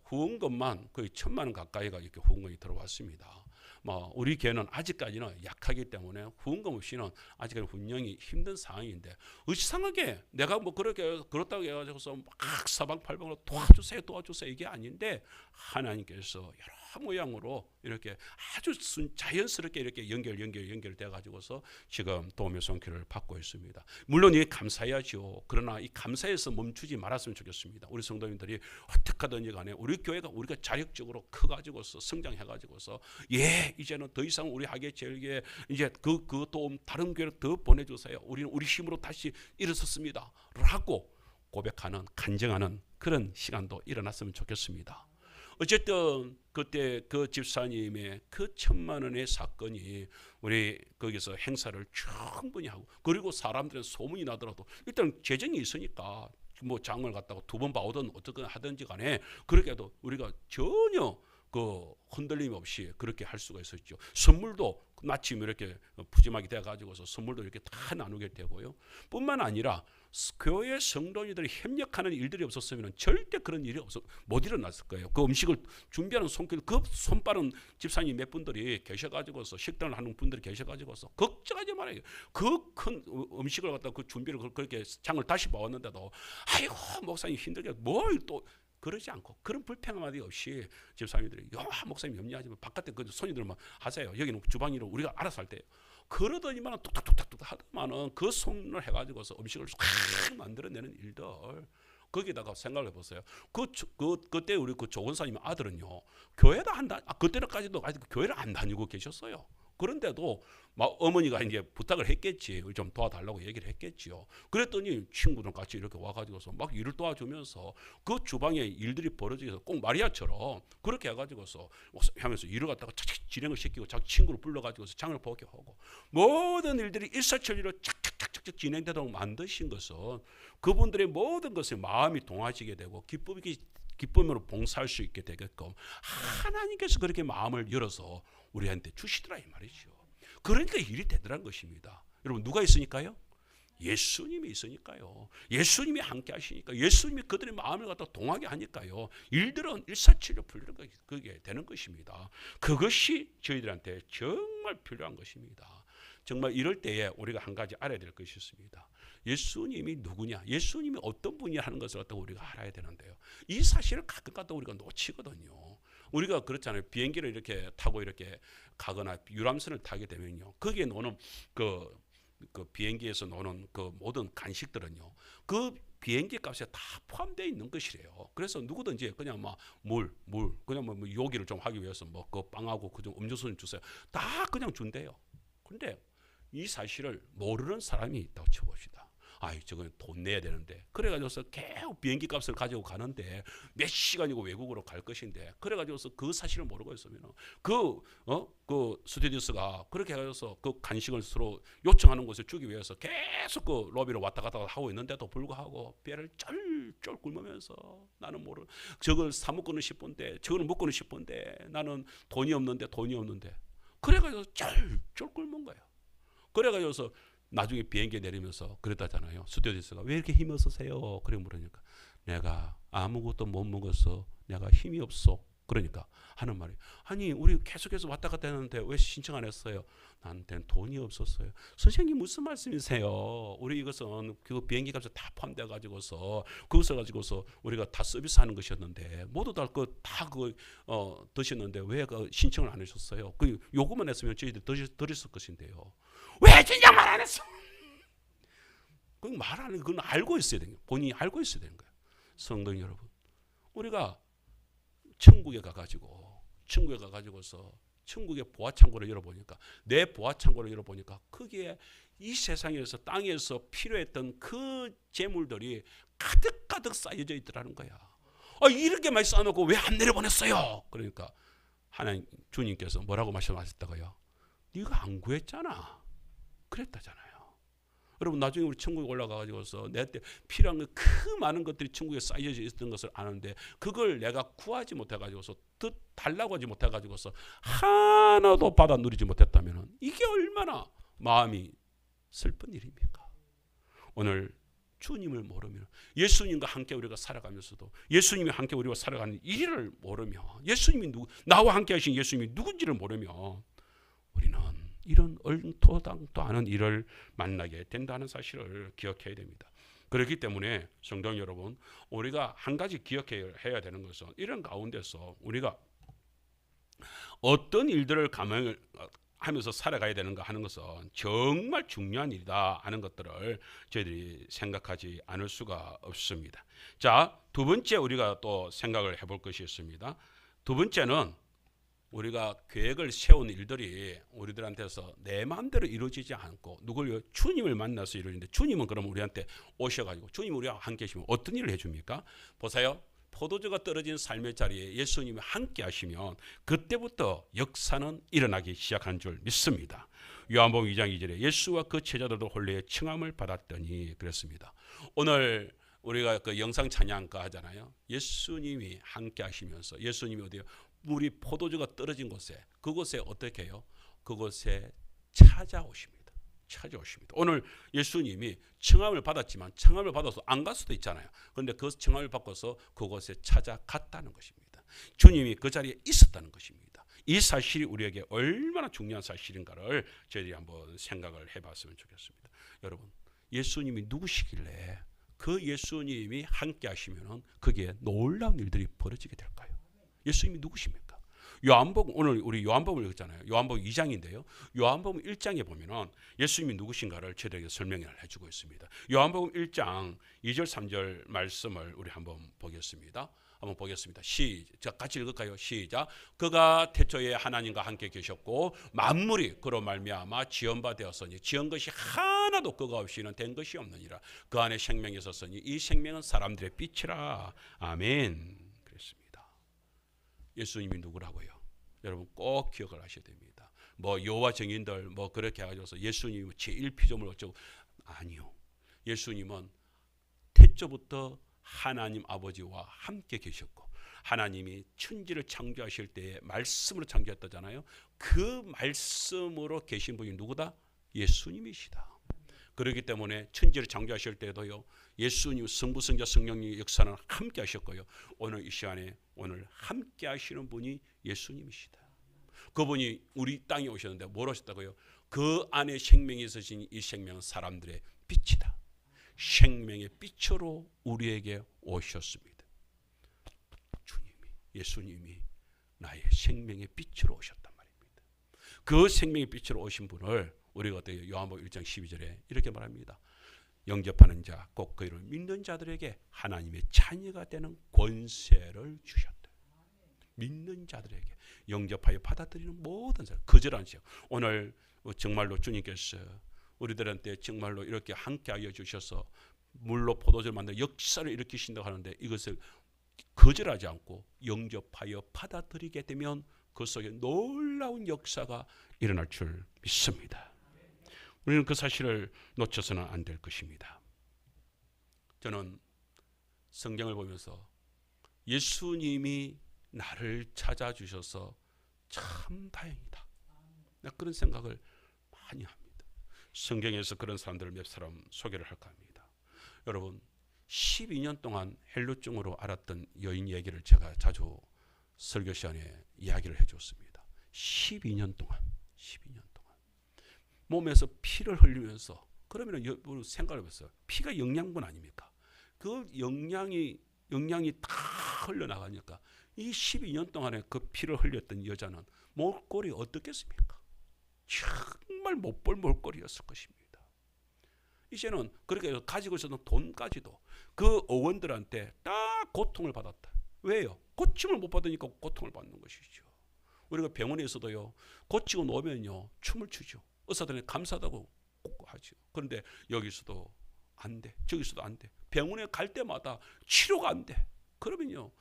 후원금만 거의 1,000만 원 가까이가 이렇게 후원금이 들어왔습니다. 뭐 우리 교회는 아직까지는 약하기 때문에 후원금 없이는 아직까지 운영이 힘든 상황인데 이상하게 내가 뭐 그렇게 그렇다고 해가지고서 막 사방팔방으로 도와주세요 이게 아닌데 하나님께서 여러 모양으로 이렇게 아주 자연스럽게 이렇게 연결돼 가지고서 지금 도움의 손길을 받고 있습니다. 물론 이게 감사해야죠. 그러나 이 감사에서 멈추지 말았으면 좋겠습니다. 우리 성도님들이 어떻게 하든지 간에 우리 교회가 우리가 자력적으로 커가지고서 성장해가지고서 이제는 더 이상 우리 하계지역에 이제 그 도움 다른 교회로 더 보내주세요. 우리는 우리 힘으로 다시 일어섰습니다. 라고 고백하는 간증하는 그런 시간도 일어났으면 좋겠습니다. 어쨌든 그때 그 집사님의 그 1,000만 원의 사건이 우리 거기서 행사를 충분히 하고 그리고 사람들은 소문이 나더라도 일단 재정이 있으니까 뭐 장을 갖다가 2번 봐오든 어떻게 하든지 간에 그렇게 해도 우리가 전혀 그 흔들림 없이 그렇게 할 수가 있었죠. 선물도 마침 이렇게 푸짐하게 돼가지고서 선물도 이렇게 다 나누게 되고요. 뿐만 아니라 교회 성도님들이 협력하는 일들이 없었으면 절대 그런 일이 못 일어났을 거예요. 그 음식을 준비하는 손길, 그 손빠른 집사님 몇 분들이 계셔가지고서 식당을 하는 분들이 계셔가지고서 걱정하지 말아요. 그 큰 음식을 갖다 그 준비를 그렇게 장을 다시 봐왔는데도 아이고 목사님 힘들게 뭘 또 그러지 않고 그런 불평함이 없이 집사님들이 목사님 염려하지 마. 바깥에 그 손님들만 하세요. 여기는 주방이로 우리가 알아서 할 때요. 그러더니만 뚝딱뚝딱 하더만은 그 손을 해가지고서 음식을 싹 만들어내는 일들. 거기다가 생각을 해보세요. 그때 우리 그 조건사님 아들은요 교회도 그때까지도 아직 교회를 안 다니고 계셨어요. 그런데도 막 어머니가 이제 부탁을 했겠지. 좀 도와달라고 얘기를 했겠지요. 그랬더니 친구들 같이 이렇게 와가지고서 막 일을 도와주면서 그 주방에 일들이 벌어지면서 꼭 마리아처럼 그렇게 해가지고서 하면서 일을 갖다가 착착 진행을 시키고 자기 친구를 불러가지고서 장을 보게 하고 모든 일들이 일사천리로 착착착착 진행되도록 만드신 것은 그분들의 모든 것에 마음이 동하시게 되고 기쁨으로 봉사할 수 있게 되게끔 하나님께서 그렇게 마음을 열어서 우리한테 주시더라 이 말이죠. 그러니까 일이 되더란 것입니다. 여러분 누가 있으니까요? 예수님이 있으니까요. 예수님이 함께 하시니까 예수님이 그들의 마음을 갖다 동하게 하니까요. 일들은 일사천리로 풀리는 그게 되는 것입니다. 그것이 저희들한테 정말 필요한 것입니다. 정말 이럴 때에 우리가 한 가지 알아야 될 것이 있습니다. 예수님이 누구냐, 예수님이 어떤 분이냐 하는 것을 갖다 우리가 알아야 되는데요. 이 사실을 가끔 갖다 우리가 놓치거든요. 우리가 그렇잖아요. 비행기를 이렇게 타고 이렇게 가거나 유람선을 타게 되면요. 거기에 노는 그 비행기에서 노는 그 모든 간식들은요. 그 비행기 값에 다 포함되어 있는 것이래요. 그래서 누구든지 그냥 막 그냥 뭐 요기를 좀 하기 위해서 뭐 그 빵하고 그좀 음료수 좀 주세요. 다 그냥 준대요. 근데 이 사실을 모르는 사람이 있다고 쳐봅시다. 저건 돈 내야 되는데 그래가지고서 계속 비행기 값을 가지고 가는데 몇 시간이고 외국으로 갈 것인데 그래가지고서 그 사실을 모르고 있으면 그 스튜디오스가 그렇게 해가지고서 그 간식을 서로 요청하는 것을 주기 위해서 계속 그 로비로 왔다 갔다 하고 있는데도 불구하고 배를 쫄쫄 굶으면서 나는 저걸 사 먹고는 싶은데 저거는 먹고는 싶은데 나는 돈이 없는데 그래가지고 쫄쫄 굶은 거예요. 그래가지고서 나중에 비행기 내리면서 그랬다잖아요. 스튜어디스가 왜 이렇게 힘이 없으세요? 그래 물으니까 내가 아무것도 못 먹어서 내가 힘이 없어. 그러니까 하는 말이 아니 우리 계속해서 왔다 갔다 했는데 왜 신청 안 했어요? 나한테는 돈이 없었어요. 선생님 무슨 말씀이세요? 우리 이것은 그 비행기 값에 다 포함돼 가지고서 그것을 가지고서 우리가 다 서비스하는 것이었는데 모두 다 드셨는데 왜 그 신청을 안 하셨어요? 그 요구만 했으면 저희들이 드렸을 것인데요. 왜 신청만 안 했어? 그 말하는 그건 알고 있어야 되는 거예요. 본인이 알고 있어야 되는 거예요. 성도 여러분, 우리가 천국에 가가지고서 천국의 보화창고를 열어보니까 내 보화창고를 열어보니까 거기에 이 세상에서 땅에서 필요했던 그 재물들이 가득가득 쌓여져 있더라는 거야. 이렇게 많이 쌓아놓고 왜 안 내려보냈어요? 그러니까 하나님 주님께서 뭐라고 말씀하셨다고요? 네가 안 구했잖아. 그랬다잖아요. 여러분 나중에 우리 천국에 올라가가지고서 내 때 필요한 그 많은 것들이 천국에 쌓여져 있었던 것을 아는데 그걸 내가 구하지 못해가지고서 달라고 하지 못해가지고서 하나도 받아 누리지 못했다면 이게 얼마나 마음이 슬픈 일입니까? 오늘 주님을 모르면 예수님과 함께 우리가 살아가면서도 예수님이 함께 우리와 살아가는 일을 모르며 예수님이 나와 함께 하신 예수님이 누군지를 모르며 우리는 이런 얼토당토 않은 일을 만나게 된다는 사실을 기억해야 됩니다. 그렇기 때문에 성도 여러분, 우리가 한 가지 기억해야 되는 것은 이런 가운데서 우리가 어떤 일들을 감행하면서 살아가야 되는가 하는 것은 정말 중요한 일이다 하는 것들을 저희들이 생각하지 않을 수가 없습니다. 자, 두 번째 우리가 또 생각을 해볼 것이 있습니다. 두 번째는 우리가 계획을 세운 일들이 우리들한테서 내 마음대로 이루어지지 않고 누굴요? 주님을 만나서 이루어지는데 주님은 그럼 우리한테 오셔가지고 주님 우리와 함께 하시면 어떤 일을 해줍니까? 보세요. 포도주가 떨어진 삶의 자리에 예수님이 함께 하시면 그때부터 역사는 일어나기 시작한 줄 믿습니다. 요한복음 2장 2절에 예수와 그 제자들도 혼례의 칭함을 받았더니 그랬습니다. 오늘 우리가 그 영상 찬양가 하잖아요. 예수님이 함께 하시면서 예수님이 어디요? 우리 포도주가 떨어진 곳에 그곳에 어떻게 해요? 그곳에 찾아오십니다. 오늘 예수님이 청함을 받았지만 청함을 받아서 안 갈 수도 있잖아요. 그런데 그 청함을 받고서 그곳에 찾아갔다는 것입니다. 주님이 그 자리에 있었다는 것입니다. 이 사실이 우리에게 얼마나 중요한 사실인가를 저희들이 한번 생각을 해봤으면 좋겠습니다. 여러분, 예수님이 누구시길래 그 예수님이 함께 하시면 거기에 놀라운 일들이 벌어지게 될까요? 예수님이 누구십니까? 요한복음, 오늘 우리 요한복음을 읽었잖아요. 요한복음 2장인데요. 요한복음 1장에 보면은 예수님이 누구신가를 저희에게 설명을 해주고 있습니다. 요한복음 1장 2절 3절 말씀을 우리 한번 보겠습니다. 시작, 같이 읽을까요? 시작. 그가 태초에 하나님과 함께 계셨고 만물이 그로 말미암아 지은 바 되었으니 지은 것이 하나도 그가 없이는 된 것이 없느니라. 그 안에 생명이 있었으니 이 생명은 사람들의 빛이라. 아멘. 예수님이 누구라고요? 여러분 꼭 기억을 하셔야 됩니다. 여호와 증인들 그렇게 해가지고서 예수님이 제1피조물 어쩌고 아니요. 예수님은 태초부터 하나님 아버지와 함께 계셨고 하나님이 천지를 창조하실 때에 말씀으로 창조했다잖아요. 그 말씀으로 계신 분이 누구다? 예수님이시다. 그렇기 때문에 천지를 창조하실 때도요. 예수님 성부 성자 성령님의 역사는 함께 하셨고요. 오늘 이 시간에 오늘 함께 하시는 분이 예수님이시다. 그분이 우리 땅에 오셨는데 뭘 하셨다고요? 그 안에 생명이 있으신 이 생명은 사람들의 빛이다. 생명의 빛으로 우리에게 오셨습니다. 예수님이 나의 생명의 빛으로 오셨단 말입니다. 그 생명의 빛으로 오신 분을 우리가 어때요? 요한복음 1장 12절에 이렇게 말합니다. 영접하는 자, 꼭 그 이름을 믿는 자들에게 하나님의 자녀가 되는 권세를 주셨다. 믿는 자들에게 영접하여 받아들이는 모든 사람, 거절하는 자. 오늘 정말로 주님께서 우리들한테 정말로 이렇게 함께하여 주셔서 물로 포도주를 만들어 역사를 일으키신다고 하는데 이것을 거절하지 않고 영접하여 받아들이게 되면 그 속에 놀라운 역사가 일어날 줄 믿습니다. 우리는 그 사실을 놓쳐서는 안 될 것입니다. 저는 성경을 보면서 예수님이 나를 찾아주셔서 참 다행이다. 그런 생각을 많이 합니다. 성경에서 그런 사람들을 몇 사람 소개를 할까 합니다. 여러분 12년 동안 헬루증으로 앓았던 여인 얘기를 제가 자주 설교 시간에 이야기를 해줬습니다. 12년 동안 몸에서 피를 흘리면서, 그러면 여러분 생각을 해보세요. 피가 영양분 아닙니까? 그 영양이 다 흘러나가니까 이 12년 동안에 그 피를 흘렸던 여자는 몰골이 어떻겠습니까? 정말 못 볼 몰골이었을 것입니다. 이제는 그렇게 가지고 있었던 돈까지도 그 어원들한테 다 고통을 받았다. 왜요? 고침을 못 받으니까 고통을 받는 것이죠. 우리가 병원에서도요, 고치고 놓으면요 춤을 추죠. 의사들은 감사하다고 하죠. 그런데 여기서도 안 돼, 저기서도 안 돼. 병원에 갈 때마다 치료가 안 돼. 그러면요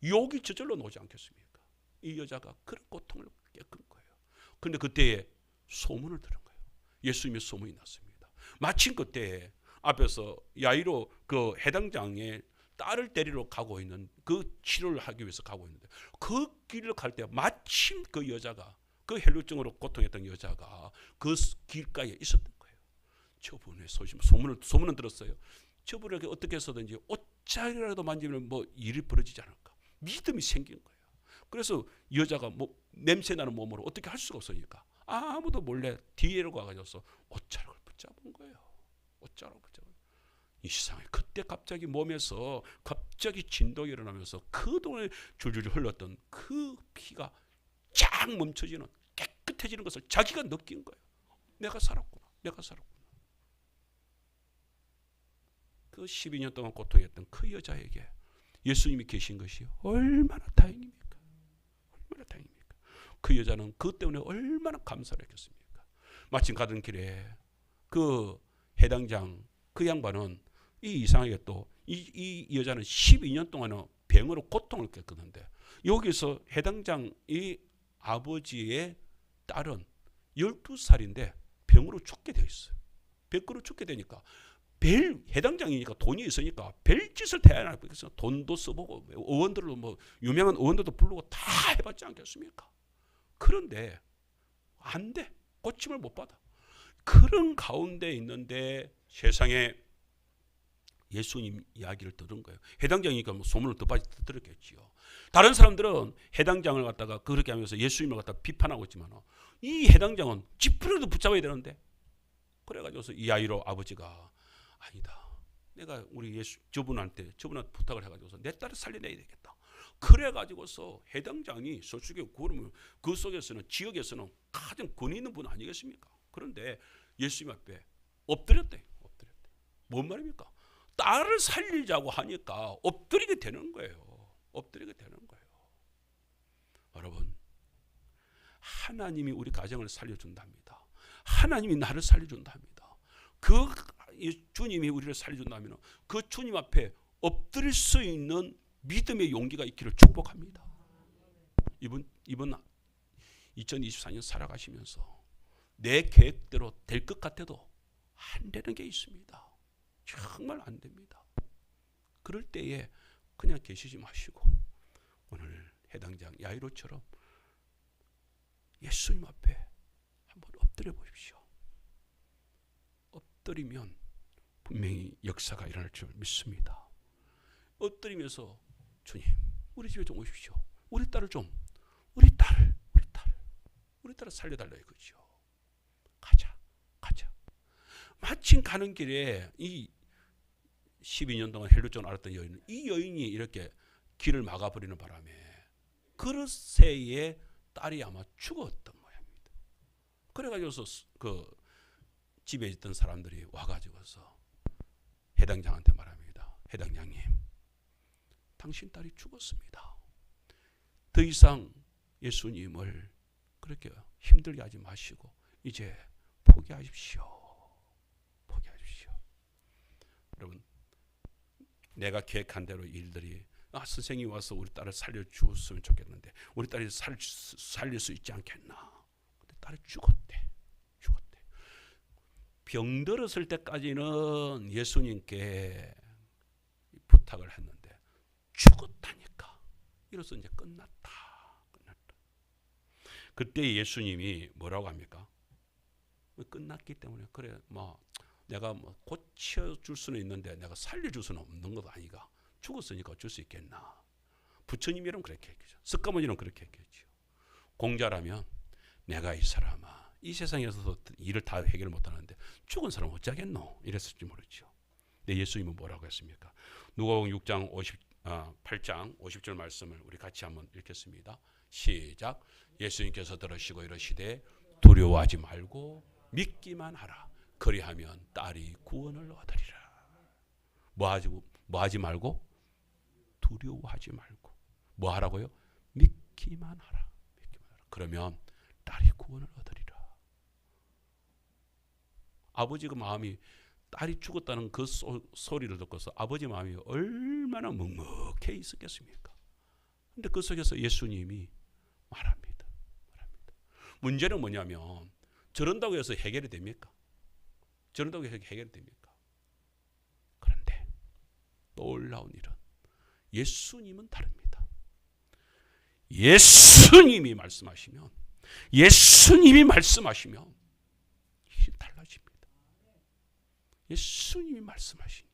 욕이 저절로 나오지 않겠습니까? 이 여자가 그런 고통을 겪은 거예요. 그런데 그때에 소문을 들은 거예요. 예수님의 소문이 났습니다. 마침 그때 앞에서 야이로 그 해당장에 딸을 데리러 가고 있는, 그 치료를 하기 위해서 가고 있는데, 그 길을 갈 때 마침 그 여자가, 그 헬루증으로 고통했던 여자가 그 길가에 있었던 거예요. 저분의 소문은 들었어요. 저분에게 어떻게 해서든지 옷자리라도 만지면 뭐 일이 벌어지지 않을까 믿음이 생긴 거예요. 그래서 여자가 뭐 냄새나는 몸으로 어떻게 할 수가 없으니까 아무도 몰래 뒤로 가가지고 옷자락을 붙잡은 거예요. 옷자락을 붙잡은. 이상해. 그때 갑자기 몸에서 갑자기 진동이 일어나면서 그동안 줄줄 흘렀던 그 피가 쫙 멈춰지는, 깨끗해지는 것을 자기가 느낀 거예요. 내가 살았구나. 그 12년 동안 고통했던 그 여자에게 예수님이 계신 것이 얼마나 다행입니까? 얼마나 다행입니까? 그 여자는 그 때문에 얼마나 감사를 했겠습니까? 마침 가던 길에 그 해당장, 그 양반은 이상하게 또 이 여자는 12년 동안은 병으로 고통을 겪었는데, 여기서 해당장 이 아버지의 딸은 12살인데 병으로 죽게 되어 있어요. 병으로 죽게 되니까 해당장이니까 돈이 있으니까 별짓을 대안할 뻔해서 돈도 써보고 의원들로 뭐 유명한 의원들도 부르고 다 해봤지 않겠습니까? 그런데 안 돼. 고침을 못 받아. 그런 가운데 있는데 세상에 예수님 이야기를 들은 거예요. 해당장이니까 뭐 소문을 더 많이 들었겠지요. 다른 사람들은 해당장을 갖다가 그렇게 하면서 예수님을 갖다 비판하고 있지만, 이 해당장은 지푸라기도 붙잡아야 되는데, 그래가지고서 이 아이로 아버지가 아니다. 내가 우리 저분한테 부탁을 해가지고서 내 딸을 살려내야 되겠다. 그래가지고서 해당장이 솔직히 그러면 그 속에서는, 지역에서는 가장 권위 있는 분 아니겠습니까? 그런데 예수님 앞에 엎드렸대. 뭔 말입니까? 딸을 살리자고 하니까 엎드리게 되는 거예요. 여러분, 하나님이 우리 가정을 살려준답니다. 하나님이 나를 살려준답니다. 그 주님이 우리를 살려준다면 그 주님 앞에 엎드릴 수 있는 믿음의 용기가 있기를 축복합니다. 이번 2024년 살아가시면서 내 계획대로 될 것 같아도 안 되는 게 있습니다. 정말 안 됩니다. 그럴 때에 그냥 계시지 마시고 오늘 해당장 야이로처럼 예수님 앞에 한번 엎드려 보십시오. 엎드리면 분명히 역사가 일어날 줄 믿습니다. 엎드리면서 주님, 우리 집에 좀 오십시오. 우리 딸을 살려달라 이거죠. 가자. 마침 가는 길에 이 12년 동안 헬루증을 앓았던 이 여인이 이렇게 길을 막아버리는 바람에 그릇새의 딸이 아마 죽었던 모양입니다. 그래가지고서 그 집에 있던 사람들이 와가지고서 해당장한테 말합니다. 해당장님, 당신 딸이 죽었습니다. 더 이상 예수님을 그렇게 힘들게 하지 마시고 이제 포기하십시오. 여러분, 내가 계획한 대로 일들이 선생님이 와서 우리 딸을 살려주었으면 좋겠는데 우리 딸이 살릴 수 있지 않겠나. 근데 딸이 죽었대. 병들었을 때까지는 예수님께 부탁을 했는데 죽었다니까. 이로써 이제 끝났다. 그때 예수님이 뭐라고 합니까? 끝났기 때문에 그래 뭐 내가 뭐 고쳐줄 수는 있는데 내가 살려줄 수는 없는 것도 아니가. 죽었으니까 어쩔 수 있겠나. 부처님이라면 그렇게 했겠죠. 석가모니는 그렇게 했겠죠. 공자라면 내가 이 사람아 이 세상에서도 일을 다 해결 못하는데 죽은 사람 어쩌겠노 이랬을지 모르죠. 근데 예수님은 뭐라고 했습니까? 누가복음 6장 8장 50절 말씀을 우리 같이 한번 읽겠습니다. 시작. 예수님께서 들으시고 이러시되 두려워하지 말고 믿기만 하라. 그리하면 딸이 구원을 얻으리라. 뭐하지 말고? 두려워하지 말고. 뭐 하라고요? 믿기만 하라. 그러면 딸이 구원을 얻으리라. 아버지가 마음이 딸이 죽었다는 그 소리를 듣고서 아버지 마음이 얼마나 먹먹해 있었겠습니까? 근데 그 속에서 예수님이 말합니다. 문제는 뭐냐면 저런다고 해서 해결이 됩니까? 저런다고 해서 해결이 됩니까? 그런데 놀라운 일은 예수님은 다릅니다. 예수님이 말씀하시면 일이 달라집니다. 예수님이 말씀하시니.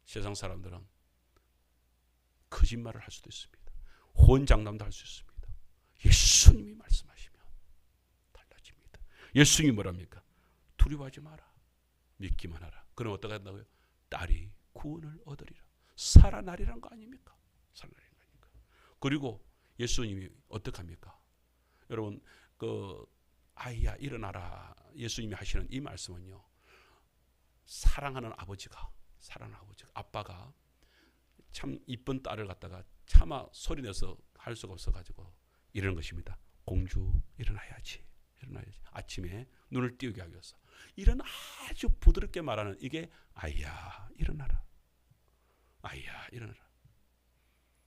세상 사람들은 거짓말을 할 수도 있습니다. 혼장담도 할 수 있습니다. 예수님이 말씀하시면 달라집니다. 예수님이 뭐랍니까? 두려워하지 마라. 믿기만 하라. 그럼 어떻게 한다고요? 딸이 구원을 얻으리라. 살아나리란 거 아닙니까? 살아나리란 거 아닙니까? 그리고 예수님이 어떻게 합니까? 여러분 그 아이야 일어나라. 예수님이 하시는 이 말씀은요. 사랑하는 아버지가 아빠가 참 이쁜 딸을 갖다가 차마 소리내서 할 수가 없어가지고 이러는 것입니다. 공주 일어나야지. 아침에 눈을 띄우게 하기 위해서 이런 아주 부드럽게 말하는 이게 아이야 일어나라.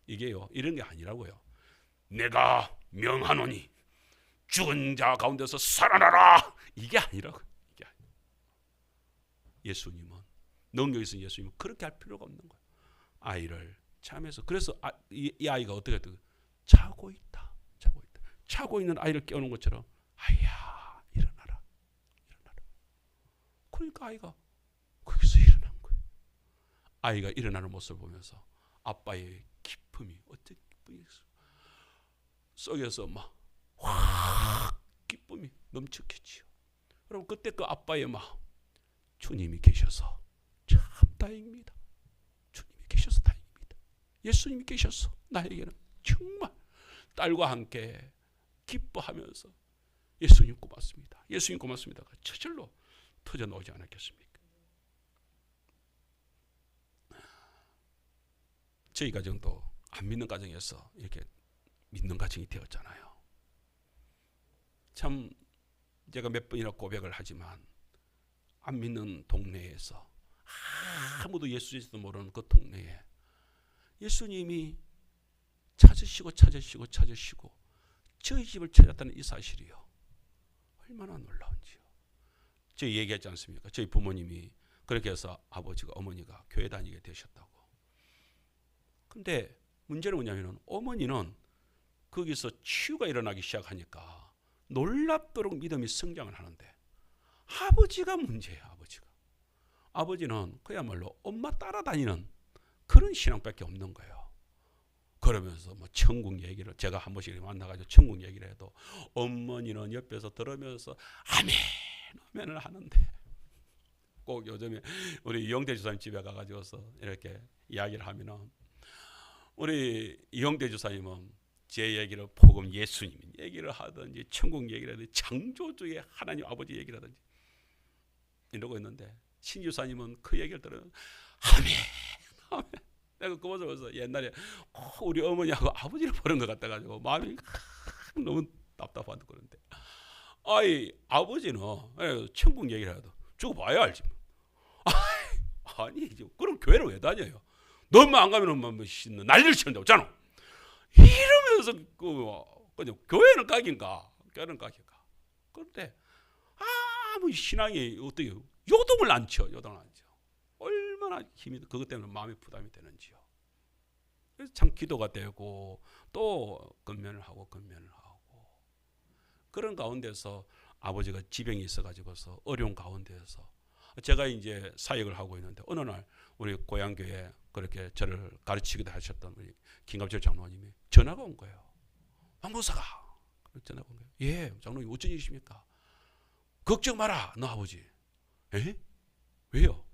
이게요 이런 게 아니라고요. 내가 명하노니 죽은 자 가운데서 살아나라. 이게 아니라고. 예수님은 능력이 있으신 예수님은 그렇게 할 필요가 없는 거예요. 아이를 잠에서 그래서 이 아이가 어떻게 돼요? 자고 있다. 자고 있는 아이를 깨우는 것처럼 아이야 일어나라. 그러니까 아이가 거기서 일어난 거예요. 아이가 일어나는 모습을 보면서 아빠의 기쁨이 어떻게 기쁨이 속에서 막 확 기쁨이 넘쳤겠지요. 여러분 그때 그 아빠의 마음 주님이 계셔서 참 다행입니다. 주님이 계셔서 다행입니다. 예수님이 계셔서 나에게는 정말 딸과 함께 기뻐하면서 예수님 고맙습니다가 저절로 터져나오지 않았겠습니까? 저희 가정도 안 믿는 가정에서 이렇게 믿는 가정이 되었잖아요. 참 제가 몇 번이나 고백을 하지만 안 믿는 동네에서 아무도 예수님도 모르는 그 동네에 예수님이 찾으시고 저희 집을 찾았다는 이 사실이요. 얼마나 놀라운지요. 저희 얘기하지 않습니까? 저희 부모님이 그렇게 해서 아버지가 어머니가 교회 다니게 되셨다고. 근데 문제는 뭐냐면 어머니는 거기서 치유가 일어나기 시작하니까 놀랍도록 믿음이 성장을 하는데 아버지가 문제예요. 아버지는 그야말로 엄마 따라다니는 그런 신앙밖에 없는 거예요. 그러면서 뭐 천국 얘기를 제가 한 번씩 만나가지고 천국 얘기를 해도 어머니는 옆에서 들으면서 아멘을 하는데 꼭 요즘에 우리 이영대 주사님 집에 가가지고서 이렇게 이야기를 하면은 우리 이영대 주사님은 제 얘기를 복음 예수님 얘기를 하든지 천국 얘기를 하든지 창조주의 하나님 아버지 얘기를 하든지 이러고 있는데 신주사님은 그 얘기를 들으면 아멘. 내가 그 모습을 보면서 옛날에 우리 어머니하고 아버지를 보는 것 같아가지고 마음이 너무 답답하고 그런데 아버지는 천국 얘기를 해도 죽어봐야 알지. 아니 그럼 교회를 왜 다녀요? 너만 안 가면 난리를 치는데 없잖아. 이러면서 그냥 교회는 각인가. 그런데 아무 신앙이 어떻게 요동을 안 쳐. 얼마나 힘이 그것 때문에 마음이 부담이 되는지요. 그래서 참 기도가 되고 또 건면을 하고 그런 가운데서 아버지가 지병이 있어가지고서 어려운 가운데서 제가 이제 사역을 하고 있는데 어느 날 우리 고향교회 그렇게 저를 가르치기도 하셨던 우리 김갑철 장로님이 전화가 온 거예요. 황 목사가 전화가 온 거예요. 예, 장로님 어쩐 일이십니까? 걱정 마라, 너 아버지. 에? 왜요?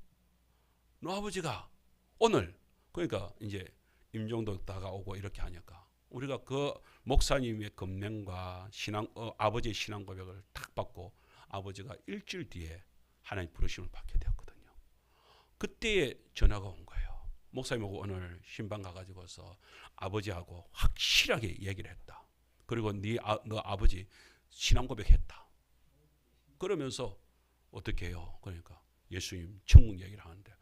너 아버지가 오늘 그러니까 이제 임종도 다가오고 이렇게 하니까 우리가 그 목사님의 금명과 아버지의 신앙 고백을 탁 받고 아버지가 일주일 뒤에 하나님 부르심을 받게 되었거든요. 그때 전화가 온 거예요. 목사님하고 오늘 신방 가가지고서 아버지하고 확실하게 얘기를 했다. 그리고 너 아버지 신앙 고백했다. 그러면서 어떻게 해요? 그러니까 예수님 천국 얘기를 하는데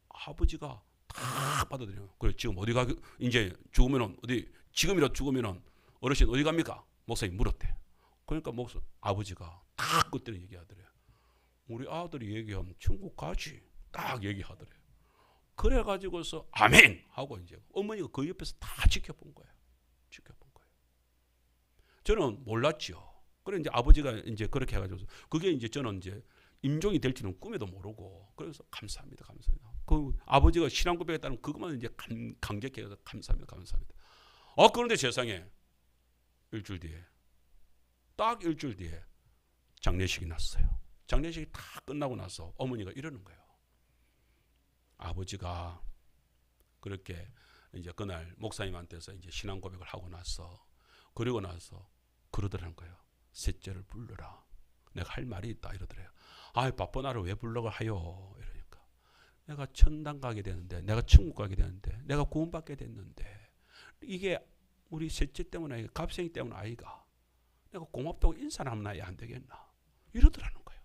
아버지가 다 받아들여요. 그래 지금 어디 가 이제 죽으면은 어디 지금이라도 죽으면은 어르신 어디 갑니까? 목사님 물었대. 그러니까 아버지가 다 그때는 얘기하더래요. 우리 아들이 얘기하면 천국 가지. 딱 얘기하더래요. 그래가지고서 아멘 하고 이제 어머니가 그 옆에서 다 지켜본 거예요. 저는 몰랐죠. 그래 이제 아버지가 이제 그렇게 해가지고 그게 이제 저는 이제 임종이 될지는 꿈에도 모르고 그래서 감사합니다. 그 아버지가 신앙 고백했다는 그것만 이제 감격해서 감사합니다. 그런데 세상에 딱 일주일 뒤에 장례식이 났어요. 장례식이 다 끝나고 나서 어머니가 이러는 거예요. 아버지가 그렇게 이제 그날 목사님한테서 이제 신앙 고백을 하고 나서 그리고 나서 그러더라는 거예요. 셋째를 불러라. 내가 할 말이 있다 이러더래요. 바빠 나를 왜 불러가 하요? 이러니까 내가 천당 가게 되는데 내가 천국 가게 되는데 내가 구원받게 됐는데 이게 우리 셋째 때문에 아이가 갑생이 때문에 아이가 내가 고맙다고 인사를 하면 나야 안 되겠나 이러더라는 거예요.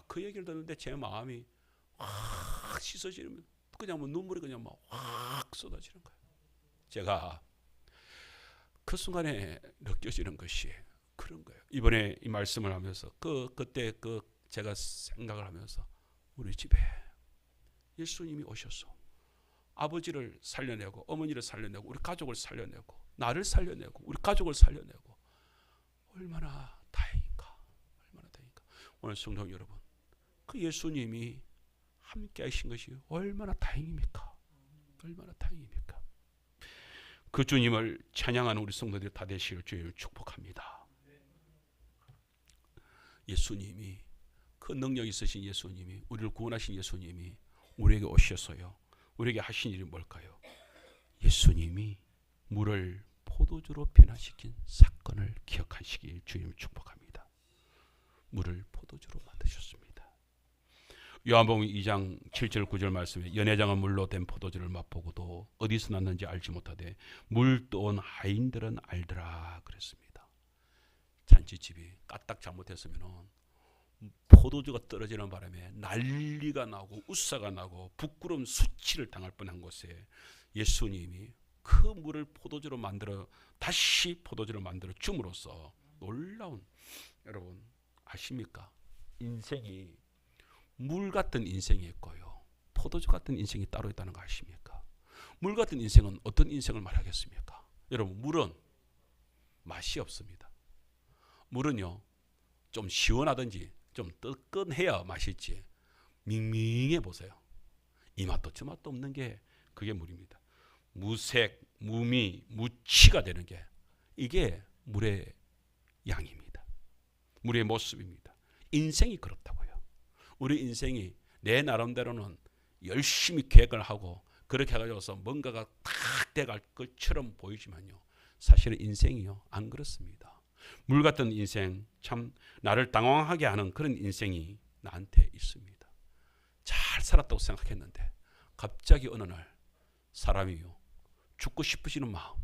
그 얘기를 듣는데 제 마음이 확 씻어지는 그냥 눈물이 그냥 확 쏟아지는 거예요. 제가 그 순간에 느껴지는 것이 그런 거예요. 이번에 이 말씀을 하면서 그때 제가 생각을 하면서 우리 집에 예수님이 오셔서 아버지를 살려내고 어머니를 살려내고 우리 가족을 살려내고 나를 살려내고 우리 가족을 살려내고 얼마나 다행인가. 오늘 성도 여러분 그 예수님이 함께 하신 것이 얼마나 다행입니까? 그 주님을 찬양하는 우리 성도들이 다 되시길 주님을 축복합니다. 예수님이 그 능력 있으신 예수님이 우리를 구원하신 예수님이 우리에게 오셔서요. 우리에게 하신 일이 뭘까요? 예수님이 물을 포도주로 변화시킨 사건을 기억하시길 주님을 축복합니다. 물을 포도주로 만드셨습니다. 요한복음 2장 7절 9절 말씀에 연회장은 물로 된 포도주를 맛보고도 어디서 났는지 알지 못하되 물 떠온 하인들은 알더라 그랬습니다. 잔치집이 까딱 잘못했으면 포도주가 떨어지는 바람에 난리가 나고 웃사가 나고 부끄러운 수치를 당할 뻔한 곳에 예수님이 그 물을 포도주로 만들어 다시 포도주를 만들어 줌으로써 놀라운 여러분 아십니까? 인생이 물 같은 인생이 있고요. 포도주 같은 인생이 따로 있다는 거 아십니까? 물 같은 인생은 어떤 인생을 말하겠습니까? 여러분 물은 맛이 없습니다. 물은요 좀 시원하든지 좀 뜨끈해야 맛있지 밍밍해 보세요. 이 맛도 저 맛도 없는 게 그게 물입니다. 무색, 무미, 무치가 되는 게 이게 물의 양입니다. 물의 모습입니다. 인생이 그렇다고요. 우리 인생이 내 나름대로는 열심히 계획을 하고 그렇게 해가지고서 뭔가가 탁 돼갈 것처럼 보이지만요. 사실은 인생이요 안 그렇습니다. 물 같은 인생 참 나를 당황하게 하는 그런 인생이 나한테 있습니다. 잘 살았다고 생각했는데 갑자기 어느 날 사람이요 죽고 싶으시는 마음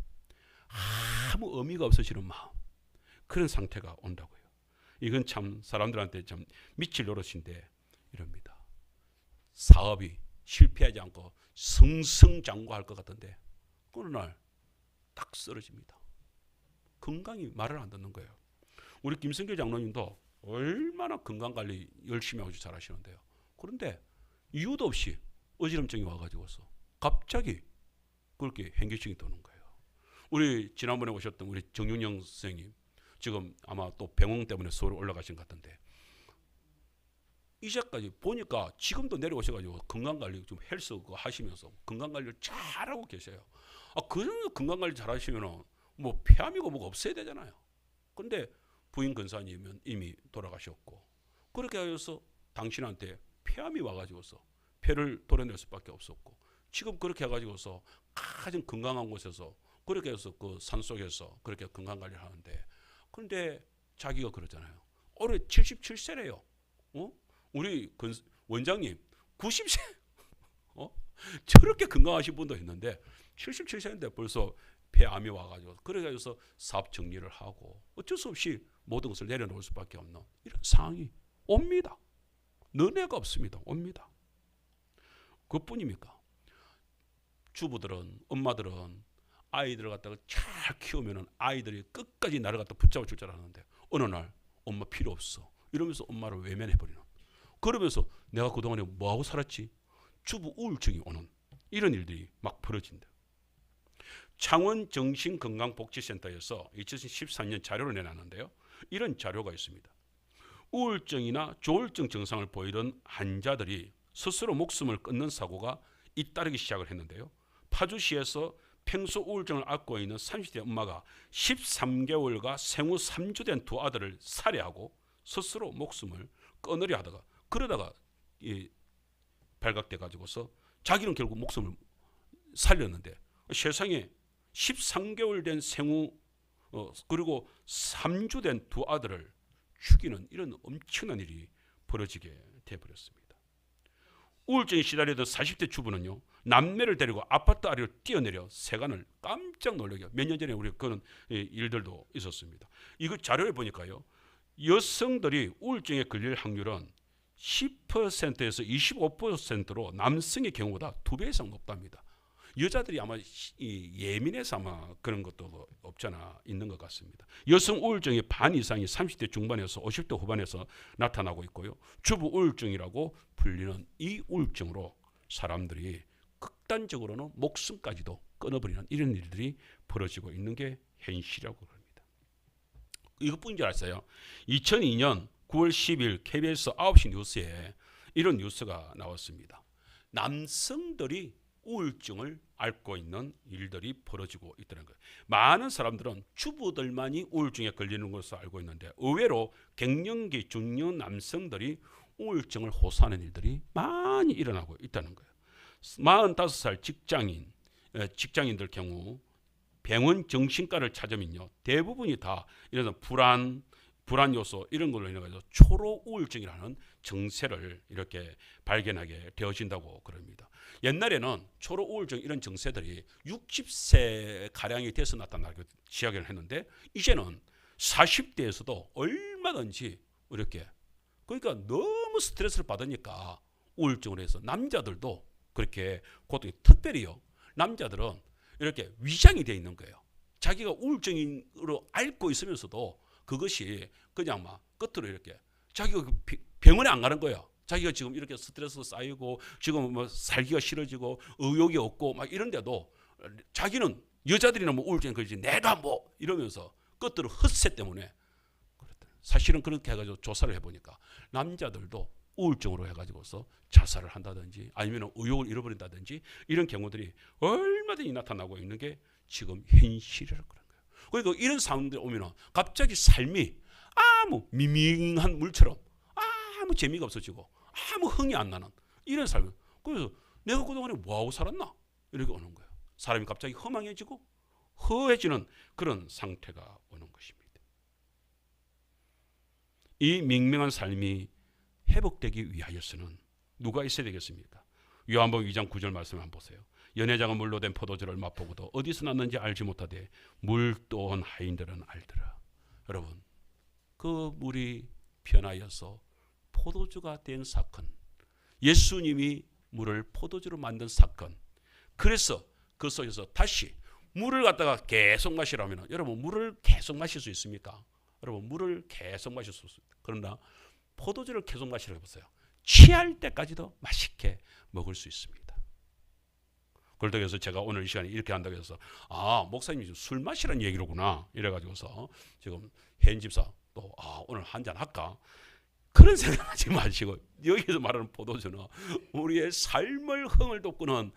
아무 의미가 없어지는 마음 그런 상태가 온다고요. 이건 참 사람들한테 참 미칠 노릇인데 이럽니다. 사업이 실패하지 않고 승승장구할 것 같은데 어느 날 딱 쓰러집니다. 건강이 말을 안 듣는 거예요. 우리 김성교 장로님도 얼마나 건강관리 열심히 하고 잘하시는데요. 그런데 이유도 없이 어지럼증이 와가지고서 갑자기 그렇게 현기증이 도는 거예요. 우리 지난번에 오셨던 우리 정윤영 선생님 지금 아마 또 병원 때문에 서울 올라가신 것 같은데 이제까지 보니까 지금도 내려오셔가지고 건강관리 좀 헬스 하시면서 건강관리를 잘하고 계세요. 그 건강관리 잘하시면 뭐 폐암이고 뭐가 없어야 되잖아요. 근데 부인 근사님은 이미 돌아가셨고 그렇게 해서 당신한테 폐암이 와가지고서 폐를 도려낼 수밖에 없었고 지금 그렇게 해가지고서 가장 건강한 곳에서 그렇게 해서 그 산속에서 그렇게 건강관리를 하는데 근데 자기가 그러잖아요. 올해 77세래요. 우리 원장님 90세 저렇게 건강하신 분도 있는데 77세인데 벌써 폐암이 와가지고 그래서 사업 정리를 하고 어쩔 수 없이 모든 것을 내려놓을 수밖에 없는 이런 상황이 옵니다. 너네가 없습니다. 옵니다. 그뿐입니까? 주부들은 엄마들은 아이들을 갖다가 잘 키우면 아이들이 끝까지 나를 갖다 붙잡아 줄 줄 알았는데 어느 날 엄마 필요 없어 이러면서 엄마를 외면해버리는 그러면서 내가 그동안에 뭐하고 살았지? 주부 우울증이 오는 이런 일들이 막 벌어진다. 창원정신건강복지센터에서 2013년 자료를 내놨는데요. 이런 자료가 있습니다. 우울증이나 조울증 증상을 보이던 환자들이 스스로 목숨을 끊는 사고가 잇따르기 시작을 했는데요. 파주시에서 평소 우울증을 앓고 있는 30대 엄마가 13개월과 생후 3주 된 두 아들을 살해하고 스스로 목숨을 끊으려 하다가 그러다가 발각돼 가지고서 자기는 결국 목숨을 살렸는데 세상에 13개월 된 생후 그리고 3주 된 두 아들을 죽이는 이런 엄청난 일이 벌어지게 돼버렸습니다. 우울증에 시달리던 40대 주부는요. 남매를 데리고 아파트 아래로 뛰어내려 세간을 깜짝 놀라게 몇 년 전에 우리 그런 일들도 있었습니다. 이거 자료에 보니까요. 여성들이 우울증에 걸릴 확률은 10%에서 25%로 남성의 경우보다 2배 이상 높답니다. 여자들이 아마 예민해서 아마 그런 것도 없잖아 있는 것 같습니다. 여성 우울증의 반 이상이 30대 중반에서 50대 후반에서 나타나고 있고요. 주부 우울증이라고 불리는 이 우울증으로 사람들이 극단적으로는 목숨까지도 끊어버리는 이런 일들이 벌어지고 있는 게 현실이라고 합니다. 이것뿐인 줄 아세요? 2002년 9월 10일 KBS 9시 뉴스에 이런 뉴스가 나왔습니다. 남성들이 우울증을 앓고 있는 일들이 벌어지고 있다는 거예요. 많은 사람들은 주부들만이 우울증에 걸리는 것으로 알고 있는데 의외로 갱년기 중년 남성들이 우울증을 호소하는 일들이 많이 일어나고 있다는 거예요. 45살 직장인들 경우 병원 정신과를 찾으면요. 대부분이 다 이런 불안 요소 이런 걸로 인해 가지고 초로 우울증이라는 증세를 이렇게 발견하게 되어진다고 그럽니다. 옛날에는 초로 우울증 이런 증세들이 60세 가량이 돼서 나타나기 시작을 했는데 이제는 40대에서도 얼마든지 이렇게 그러니까 너무 스트레스를 받으니까 우울증으로 해서 남자들도 그렇게 고통이 특별히요. 남자들은 이렇게 위장이 되어 있는 거예요. 자기가 우울증으로 앓고 있으면서도 그것이 그냥 막 끝으로 이렇게 자기가 병원에 안 가는 거예요. 자기가 지금 이렇게 스트레스 쌓이고 지금 뭐 살기가 싫어지고 의욕이 없고 막 이런데도 자기는 여자들이나 뭐 우울증 걸리지 내가 뭐 이러면서 끝으로 헛새 때문에 사실은 그렇게 해가지고 조사를 해보니까 남자들도 우울증으로 해가지고서 자살을 한다든지 아니면 의욕을 잃어버린다든지 이런 경우들이 얼마든지 나타나고 있는 게 지금 현실이라고 그런 거예요. 그러니까 이런 상황들이 오면 갑자기 삶이 아무 미밍한 물처럼 아무 재미가 없어지고 아무 흥이 안 나는 이런 삶. 그래서 내가 그동안에 뭐하고 살았나 이렇게 오는 거예요. 사람이 갑자기 허망해지고 허해지는 그런 상태가 오는 것입니다. 이 밍밍한 삶이 회복되기 위하여서는 누가 있어야 되겠습니까? 요한복음 2장 9절 말씀 한번 보세요. 연회장은 물로 된 포도주를 맛보고도 어디서 났는지 알지 못하되 물 또한 하인들은 알더라. 여러분 그 물이 변하여서 포도주가 된 사건, 예수님이 물을 포도주로 만든 사건. 그래서 그 속에서 다시 물을 갖다가 계속 마시라면 여러분 물을 계속 마실 수 있습니까? 여러분 물을 계속 마실 수 있습니다. 그러나 포도주를 계속 마시라고 해보세요. 취할 때까지도 맛있게 먹을 수 있습니다. 그래서 제가 오늘 이 시간에 이렇게 한다고 해서 목사님이 술 마시라는 얘기로구나 이래가지고서 지금 혜인 집사 또 오늘 한잔 할까 그런 생각하지 마시고 여기서 말하는 포도주는 우리의 삶을 흥을 돋구는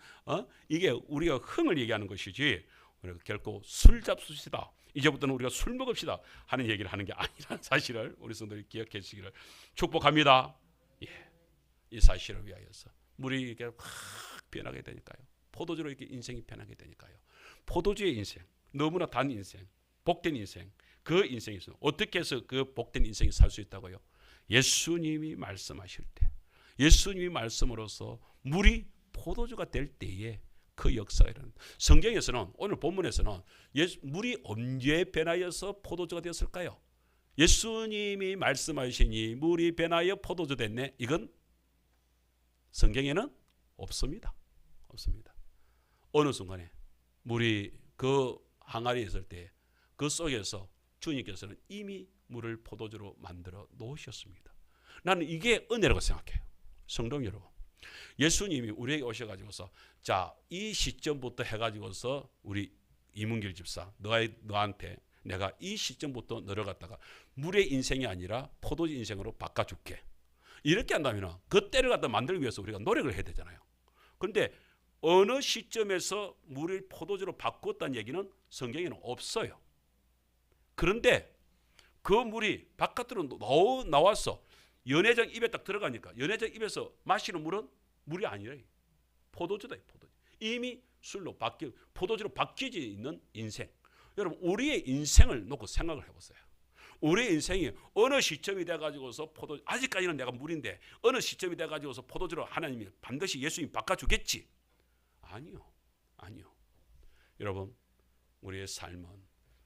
이게 우리가 흥을 얘기하는 것이지 우리가 결코 술 잡수시다 이제부터는 우리가 술 먹읍시다 하는 얘기를 하는 게 아니라는 사실을 우리 성도들이 기억해 주시기를 축복합니다. 이 사실을 위하여서 물이 이렇게 확 변하게 되니까요. 포도주로 이렇게 인생이 변하게 되니까요. 포도주의 인생, 너무나 단 인생, 복된 인생, 그 인생에서 어떻게 해서 그 복된 인생이 살 수 있다고요? 예수님이 말씀하실 때, 예수님이 말씀으로서 물이 포도주가 될 때에 그 역사가 일어납니다. 성경에서는 오늘 본문에서는 물이 언제 변하여서 포도주가 되었을까요? 예수님이 말씀하시니 물이 변하여 포도주 됐네. 이건 성경에는 없습니다. 없습니다. 어느 순간에 물이 그 항아리에 있을 때 그 속에서 주님께서는 이미 물을 포도주로 만들어 놓으셨습니다. 나는 이게 은혜라고 생각해요. 성도 여러분, 예수님이 우리에게 오셔가지고서 자, 이 시점부터 해가지고서 우리 이문길 집사 너한테 내가 이 시점부터 너를 갖다가 물의 인생이 아니라 포도주 인생으로 바꿔줄게. 이렇게 한다면 그때를 갖다 만들기 위해서 우리가 노력을 해야 되잖아요. 그런데 어느 시점에서 물을 포도주로 바꿨다는 얘기는 성경에는 없어요. 그런데 그 물이 바깥으로 나와서 연회장 입에 딱 들어가니까 연회장 입에서 마시는 물은 물이 아니라 포도주다. 포도주. 이미 술로 포도주로 바뀌지 있는 인생. 여러분 우리의 인생을 놓고 생각을 해보세요. 우리의 인생이 어느 시점이 돼가지고서 아직까지는 내가 물인데 어느 시점이 돼가지고서 포도주로 하나님이 반드시 예수님이 바꿔주겠지. 아니요. 여러분 우리의 삶은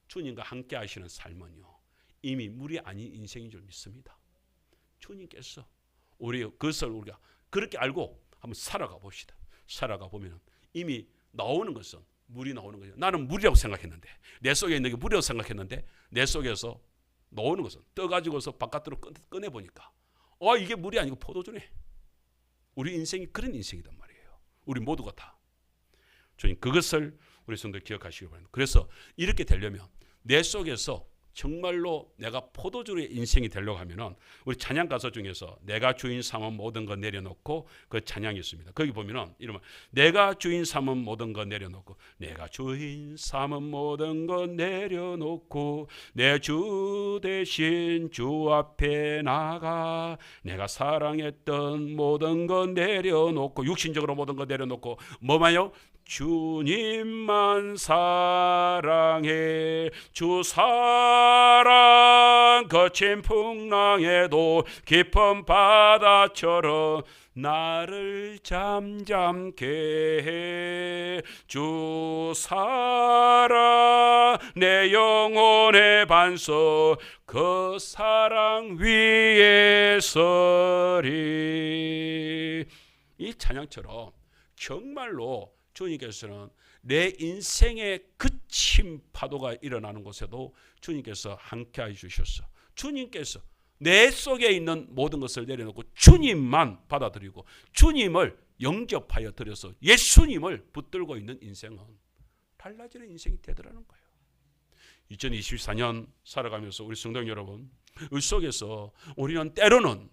주님과 함께 하시는 삶은요 이미 물이 아닌 인생인 줄 믿습니다. 주님께서 그것을 우리가 그렇게 알고 한번 살아가 봅시다. 살아가 보면 이미 나오는 것은 물이 나오는 거죠. 나는 물이라고 생각했는데 내 속에 있는 게 물이라고 생각했는데 내 속에서 나오는 것은 떠가지고서 바깥으로 꺼내보니까 이게 물이 아니고 포도주네. 우리 인생이 그런 인생이단 말이에요. 우리 모두가 다. 주님 그것을 우리 성도 기억하시기 바랍니다. 그래서 이렇게 되려면 내 속에서 정말로 내가 포도주의 인생이 되려고 하면은 우리 찬양 가사 중에서 내가 주인 삼은 모든 것 내려놓고 그 찬양이 있습니다. 거기 보면은 이러면 내가 주인 삼은 모든 것 내려놓고 내가 주인 삼은 모든 것 내려놓고 내 주 대신 주 앞에 나가 내가 사랑했던 모든 것 내려놓고 육신적으로 모든 것 내려놓고 뭐만요? 주님만 사랑해 주 사랑 거친 풍랑에도 깊은 바다처럼 나를 잠잠케 해 주 사랑 내 영혼의 반석 그 사랑 위에 서리. 이 찬양처럼 정말로 주님께서는 내 인생의 그친 파도가 일어나는 곳에도 주님께서 함께해 주셨어. 주님께서 내 속에 있는 모든 것을 내려놓고 주님만 받아들이고 주님을 영접하여 드려서 예수님을 붙들고 있는 인생은 달라지는 인생이 되더라는 거예요. 2024년 살아가면서 우리 성도 여러분, 이 속에서 우리는 때로는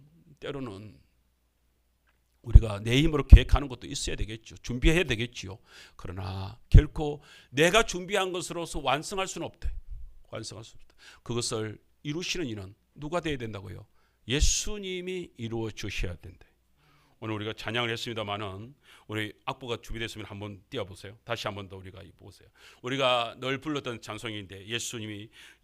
우리가 내 힘으로 계획하는 것도 있어야 되겠죠. 준비해야 되겠지요. 그러나 결코 내가 준비한 것으로서 완성할 수는 없대. 완성할 수 없다. 그것을 이루시는 이는 누가 되어야 된다고요? 예수님이 이루어 주셔야 된대. 오늘 우리가 찬양을 했습니다마는 우리 악보가 준비됐으면 한번 띄워보세요. 다시 한번 더 우리가 보세요. 우리가 늘 불렀던 찬송인데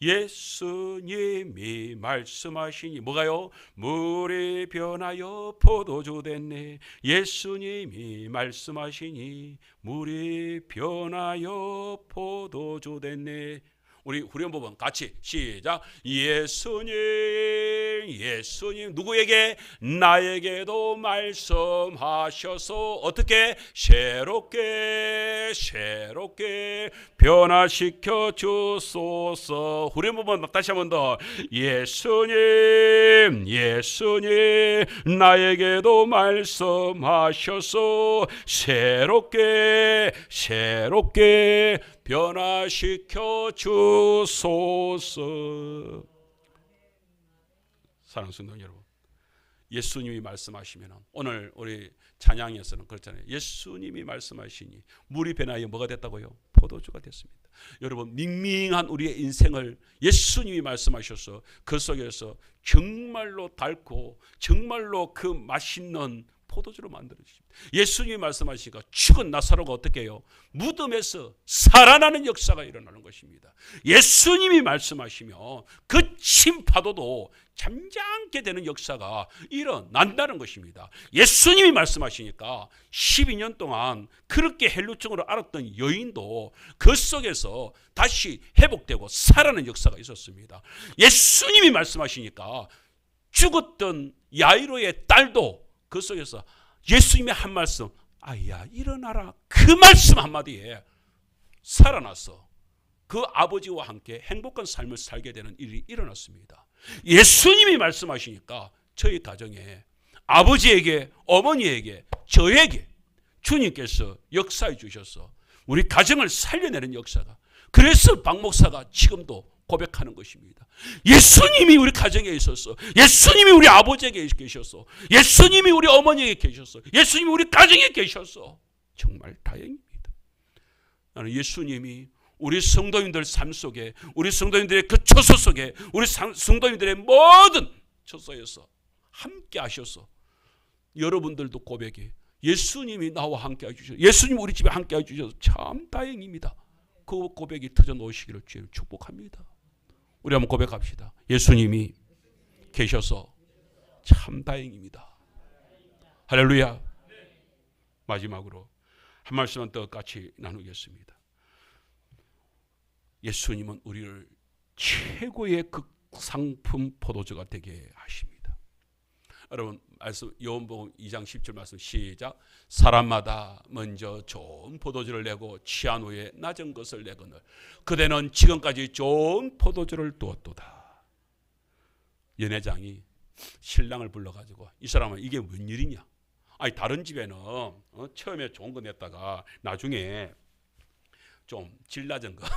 예수님이 말씀하시니 뭐가요? 물이 변하여 포도주 됐네. 예수님이 말씀하시니 물이 변하여 포도주 됐네. 우리 후렴 부분 같이 시작. 예수님 누구에게? 나에게도 말씀하셔서 어떻게? 새롭게 변화시켜 주소서. 후렴 부분 다시 한 번 더. 예수님 나에게도 말씀하셔서 새롭게 변화시켜 주소서. 사랑하는 성도 여러분, 예수님이 말씀하시면 오늘 우리 찬양에서는 그렇잖아요. 예수님이 말씀하시니 물이 변하여 뭐가 됐다고요? 포도주가 됐습니다. 여러분, 밍밍한 우리의 인생을 예수님이 말씀하셔서 그 속에서 정말로 달고 정말로 그 맛있는 포도주로 만들어주십니다. 예수님이 말씀하시니까 죽은 나사로가 어떻게 해요? 무덤에서 살아나는 역사가 일어나는 것입니다. 예수님이 말씀하시면 그 침파도도 잠잠게 되는 역사가 일어난다는 것입니다. 예수님이 말씀하시니까 12년 동안 그렇게 헬루증으로 앓았던 여인도 그 속에서 다시 회복되고 살아나는 역사가 있었습니다. 예수님이 말씀하시니까 죽었던 야이로의 딸도 그 속에서 예수님의 한 말씀, 아이야 일어나라, 그 말씀 한마디에 살아나서 그 아버지와 함께 행복한 삶을 살게 되는 일이 일어났습니다. 예수님이 말씀하시니까 저희 가정에 아버지에게, 어머니에게, 저에게 주님께서 역사해 주셔서 우리 가정을 살려내는 역사가, 그래서 박 목사가 지금도 고백하는 것입니다. 예수님이 우리 가정에 있어서, 예수님이 우리 아버지에게 계셔서, 예수님이 우리 어머니에게 계셔서, 예수님이 우리 가정에 계셔서 정말 다행입니다. 나는 예수님이 우리 성도님들 삶 속에, 우리 성도님들의 그 처소 속에, 우리 성도님들의 모든 처소에서 함께 하셔서 여러분들도 고백해, 예수님이 나와 함께 해주셔서, 예수님 우리 집에 함께 해주셔서 참 다행입니다. 그 고백이 터져 놓으시기를 주님 축복합니다. 우리 한번 고백합시다. 예수님이 계셔서 참 다행입니다. 할렐루야. 마지막으로 한 말씀만 더 같이 나누겠습니다. 예수님은 우리를 최고의 극상품 포도주가 되게 하십니다. 여러분, 말씀 요한복음 2장 10절 말씀 시작. 사람마다 먼저 좋은 포도주를 내고 취한 후에 낮은 것을 내거늘 그대는 지금까지 좋은 포도주를 두었도다. 연회장이 신랑을 불러가지고, 이 사람은 이게 뭔 일이냐? 아니 다른 집에는 처음에 좋은 거 냈다가 나중에 좀 질 낮은 거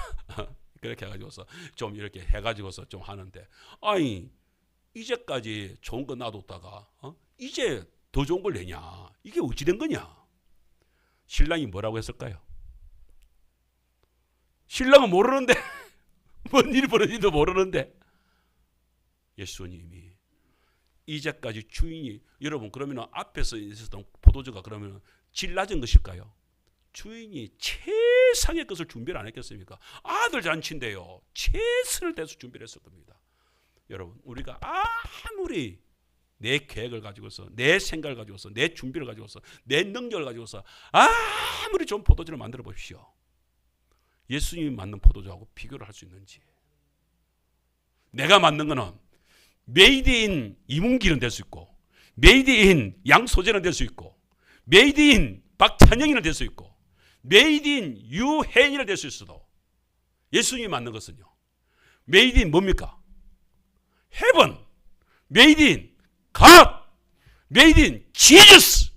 그렇게 해가지고서 좀 이렇게 해가지고서 좀 하는데, 아니 이제까지 좋은 거 놔뒀다가 이제 더 좋은 걸 내냐? 이게 어찌 된 거냐? 신랑이 뭐라고 했을까요? 신랑은 모르는데 뭔 일이 벌어진지도 모르는데 예수님이 이제까지 주인이, 여러분 그러면 앞에서 있었던 포도주가 그러면 질 낮은 것일까요? 주인이 최상의 것을 준비를 안 했겠습니까? 아들 잔치인데요, 최선을 다해서 준비를 했을 겁니다. 여러분, 우리가 아무리 내 계획을 가지고서, 내 생각을 가지고서, 내 준비를 가지고서, 내 능력을 가지고서 아무리 좋은 포도주를 만들어 보십시오. 예수님이 만든 포도주하고 비교를 할 수 있는지. 내가 만든 거는 메이드 인 이문길은 될 수 있고, 메이드 인 양소재는 될 수 있고, 메이드 인 박찬영이는 될 수 있고, 메이드 인 유혜인이는 될 수 있어도 예수님이 만든 것은요, 메이드 인 뭡니까? 헤븐, 메이드 인 갓, 메이드 인 지저스.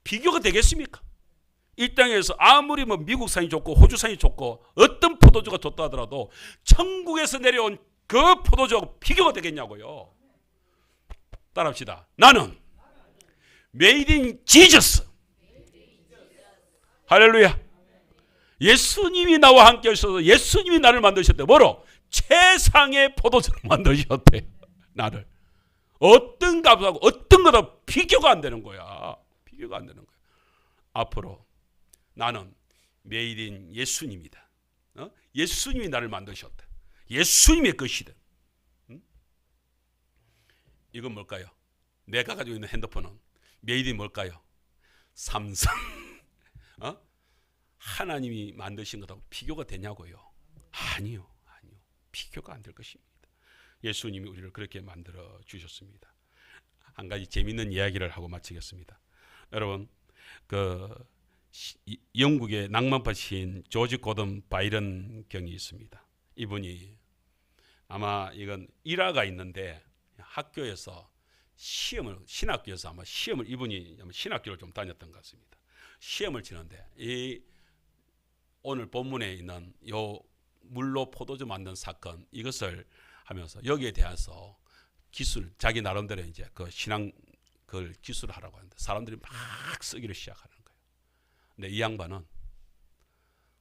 비교가 되겠습니까? 이 땅에서 아무리 뭐 미국산이 좋고 호주산이 좋고 어떤 포도주가 좋다 하더라도 천국에서 내려온 그 포도주하고 비교가 되겠냐고요. 따라합시다. 나는 메이드 인 지저스. 할렐루야. 예수님이 나와 함께 하셔서 예수님이 나를 만드셨대. 뭐로? 최상의 포도주를 만드셨대. 나를. 어떤 값하고 어떤 거다 비교가 안 되는 거야. 비교가 안 되는 거야. 앞으로 나는 메이드 인 예수님이다. 예수님이 나를 만드셨다. 예수님의 것이다. 이건 뭘까요? 내가 가지고 있는 핸드폰은 메이드 인 뭘까요? 삼성. 하나님이 만드신 것하고 비교가 되냐고요? 아니요. 비교가 안 될 것입니다. 예수님이 우리를 그렇게 만들어 주셨습니다. 한 가지 재미있는 이야기를 하고 마치겠습니다. 여러분, 영국의 낭만파 시인 조지 고든 바이런 경이 있습니다. 이분이 아마 이건 일화가 있는데 학교에서 신학교에서 아마 시험을 이분이 신학교를 좀 다녔던 것 같습니다. 시험을 치는데 오늘 본문에 있는 요 물로 포도주 만든 사건 이것을 하면서 여기에 대해서 기술 자기 나름대로 이제 그 신앙 그걸 기술을 하라고 하는데 사람들이 막 쓰기를 시작하는 거예요. 근데 이 양반은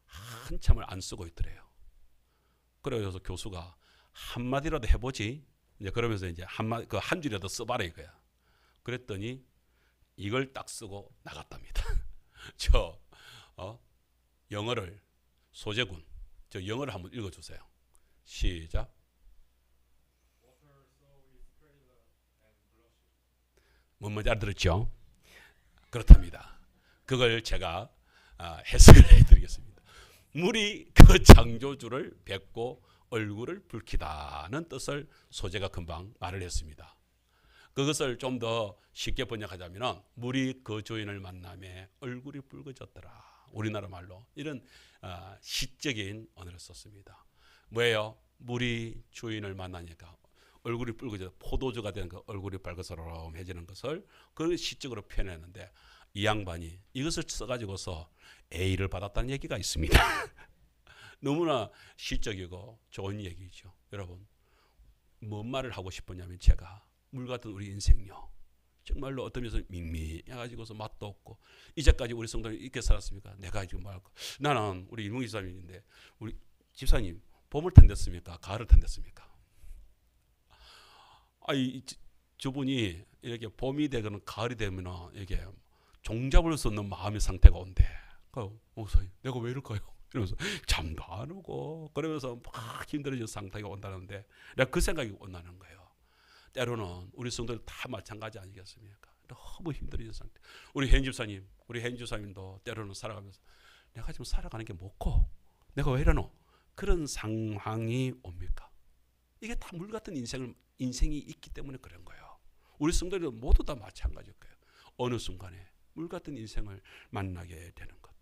한참을 안 쓰고 있더래요. 그래서 교수가 한마디라도 해보지. 이제 그러면서 이제 한 줄이라도 써봐라 이거야. 그랬더니 이걸 딱 쓰고 나갔답니다. 영어를 소재군. 저 영어를 한번 읽어주세요. 시작. 뭔지 알아들었죠? 그렇답니다. 그걸 제가 해석을 해드리겠습니다. 물이 그 창조주를 뵙고 얼굴을 붉히다는 뜻을 소재가 금방 말을 했습니다. 그것을 좀 더 쉽게 번역하자면 물이 그 주인을 만남에 얼굴이 붉어졌더라. 우리나라 말로 이런 시적인 언어를 썼습니다. 뭐예요? 물이 주인을 만나니까 얼굴이 붉어져 포도주가 되는 그 얼굴이 빨갛사람해지는 것을 그 시적으로 표현했는데 이 양반이 이것을 써가지고서 A를 받았다는 얘기가 있습니다. 너무나 시적이고 좋은 얘기죠. 여러분, 뭔 말을 하고 싶었냐면 제가 물 같은 우리 인생요. 정말로 어떤 면에서 밍밍해가지고서 맛도 없고 이제까지 우리 성도님 이렇게 살았습니까? 내가 지금 말고 나는 우리 일문 집사님인데 우리 집사님 봄을 탄댔습니까? 가을을 탄댔습니까? 저분이 이렇게 봄이 되거나 가을이 되면 이게 종잡을 수 없는 마음의 상태가 온대. 목사님, 내가 왜 이럴까요? 이러면서 잠도 안 오고 그러면서 막 힘들어진 상태가 온다는데 내가 그 생각이 온다는 거예요. 때로는 우리 성도들 다 마찬가지 아니겠습니까? 너무 힘들어진 상태. 우리 현 집사님도 때로는 살아가면서 내가 지금 살아가는 게 뭐고 내가 왜 이러노? 그런 상황이 옵니까? 이게 다 물 같은 인생이 있기 때문에 그런 거예요. 우리 성도들은 모두 다 마찬가지일 거예요. 어느 순간에 물 같은 인생을 만나게 되는 것.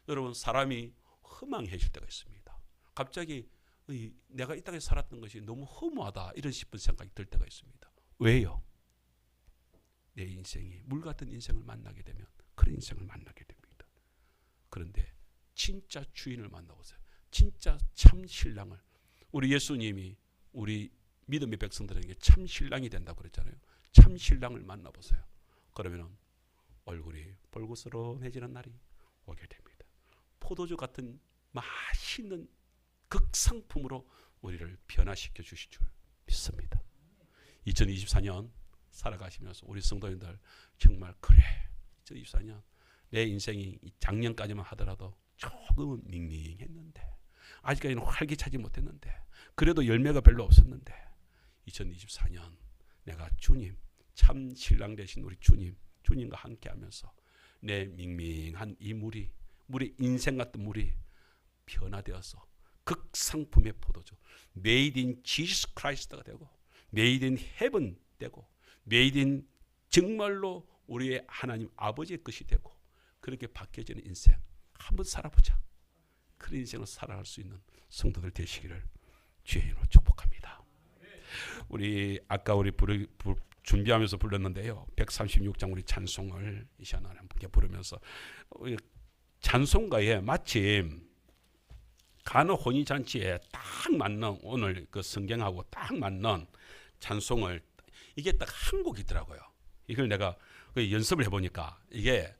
여러분, 사람이 허망해질 때가 있습니다. 갑자기 내가 이 땅에 살았던 것이 너무 허무하다 이런 싶은 생각이 들 때가 있습니다. 왜요? 내 인생이 물 같은 인생을 만나게 되면 그런 인생을 만나게 됩니다. 그런데 진짜 주인을 만나보세요. 진짜 참 신랑을 우리 예수님이 우리 믿음의 백성들에게 참 신랑이 된다고 그랬잖아요. 참 신랑을 만나보세요. 그러면 얼굴이 벌거스름해지는 날이 오게 됩니다. 포도주 같은 맛있는 극상품으로 우리를 변화시켜 주실 줄 믿습니다. 2024년 살아가시면서 우리 성도님들 정말 그래 2024년 내 인생이 작년까지만 하더라도 조금은 밍밍했는데 아직까지는 활기차지 못했는데 그래도 열매가 별로 없었는데 2024년 내가 주님 참 신랑 되신 우리 주님과 함께하면서 내 밍밍한 이 물의 인생 같은 물이 변화되어서 극상품의 포도주 Made in Jesus Christ가 되고 Made in Heaven 되고 Made in 정말로 우리의 하나님 아버지의 것이 되고 그렇게 바뀌어지는 인생 한번 살아보자. 그런 인생을 살아갈 수 있는 성도들 되시기를 주의 이름으로 축복합니다. 우리 아까 우리 준비하면서 불렀는데요. 136장 우리 찬송을 이 시간에 함께 부르면서 찬송가에 마침 가나 혼인잔치에 딱 맞는 오늘 그 성경하고 딱 맞는 찬송을 이게 딱 한 곡 있더라고요. 이걸 내가 연습을 해보니까 이게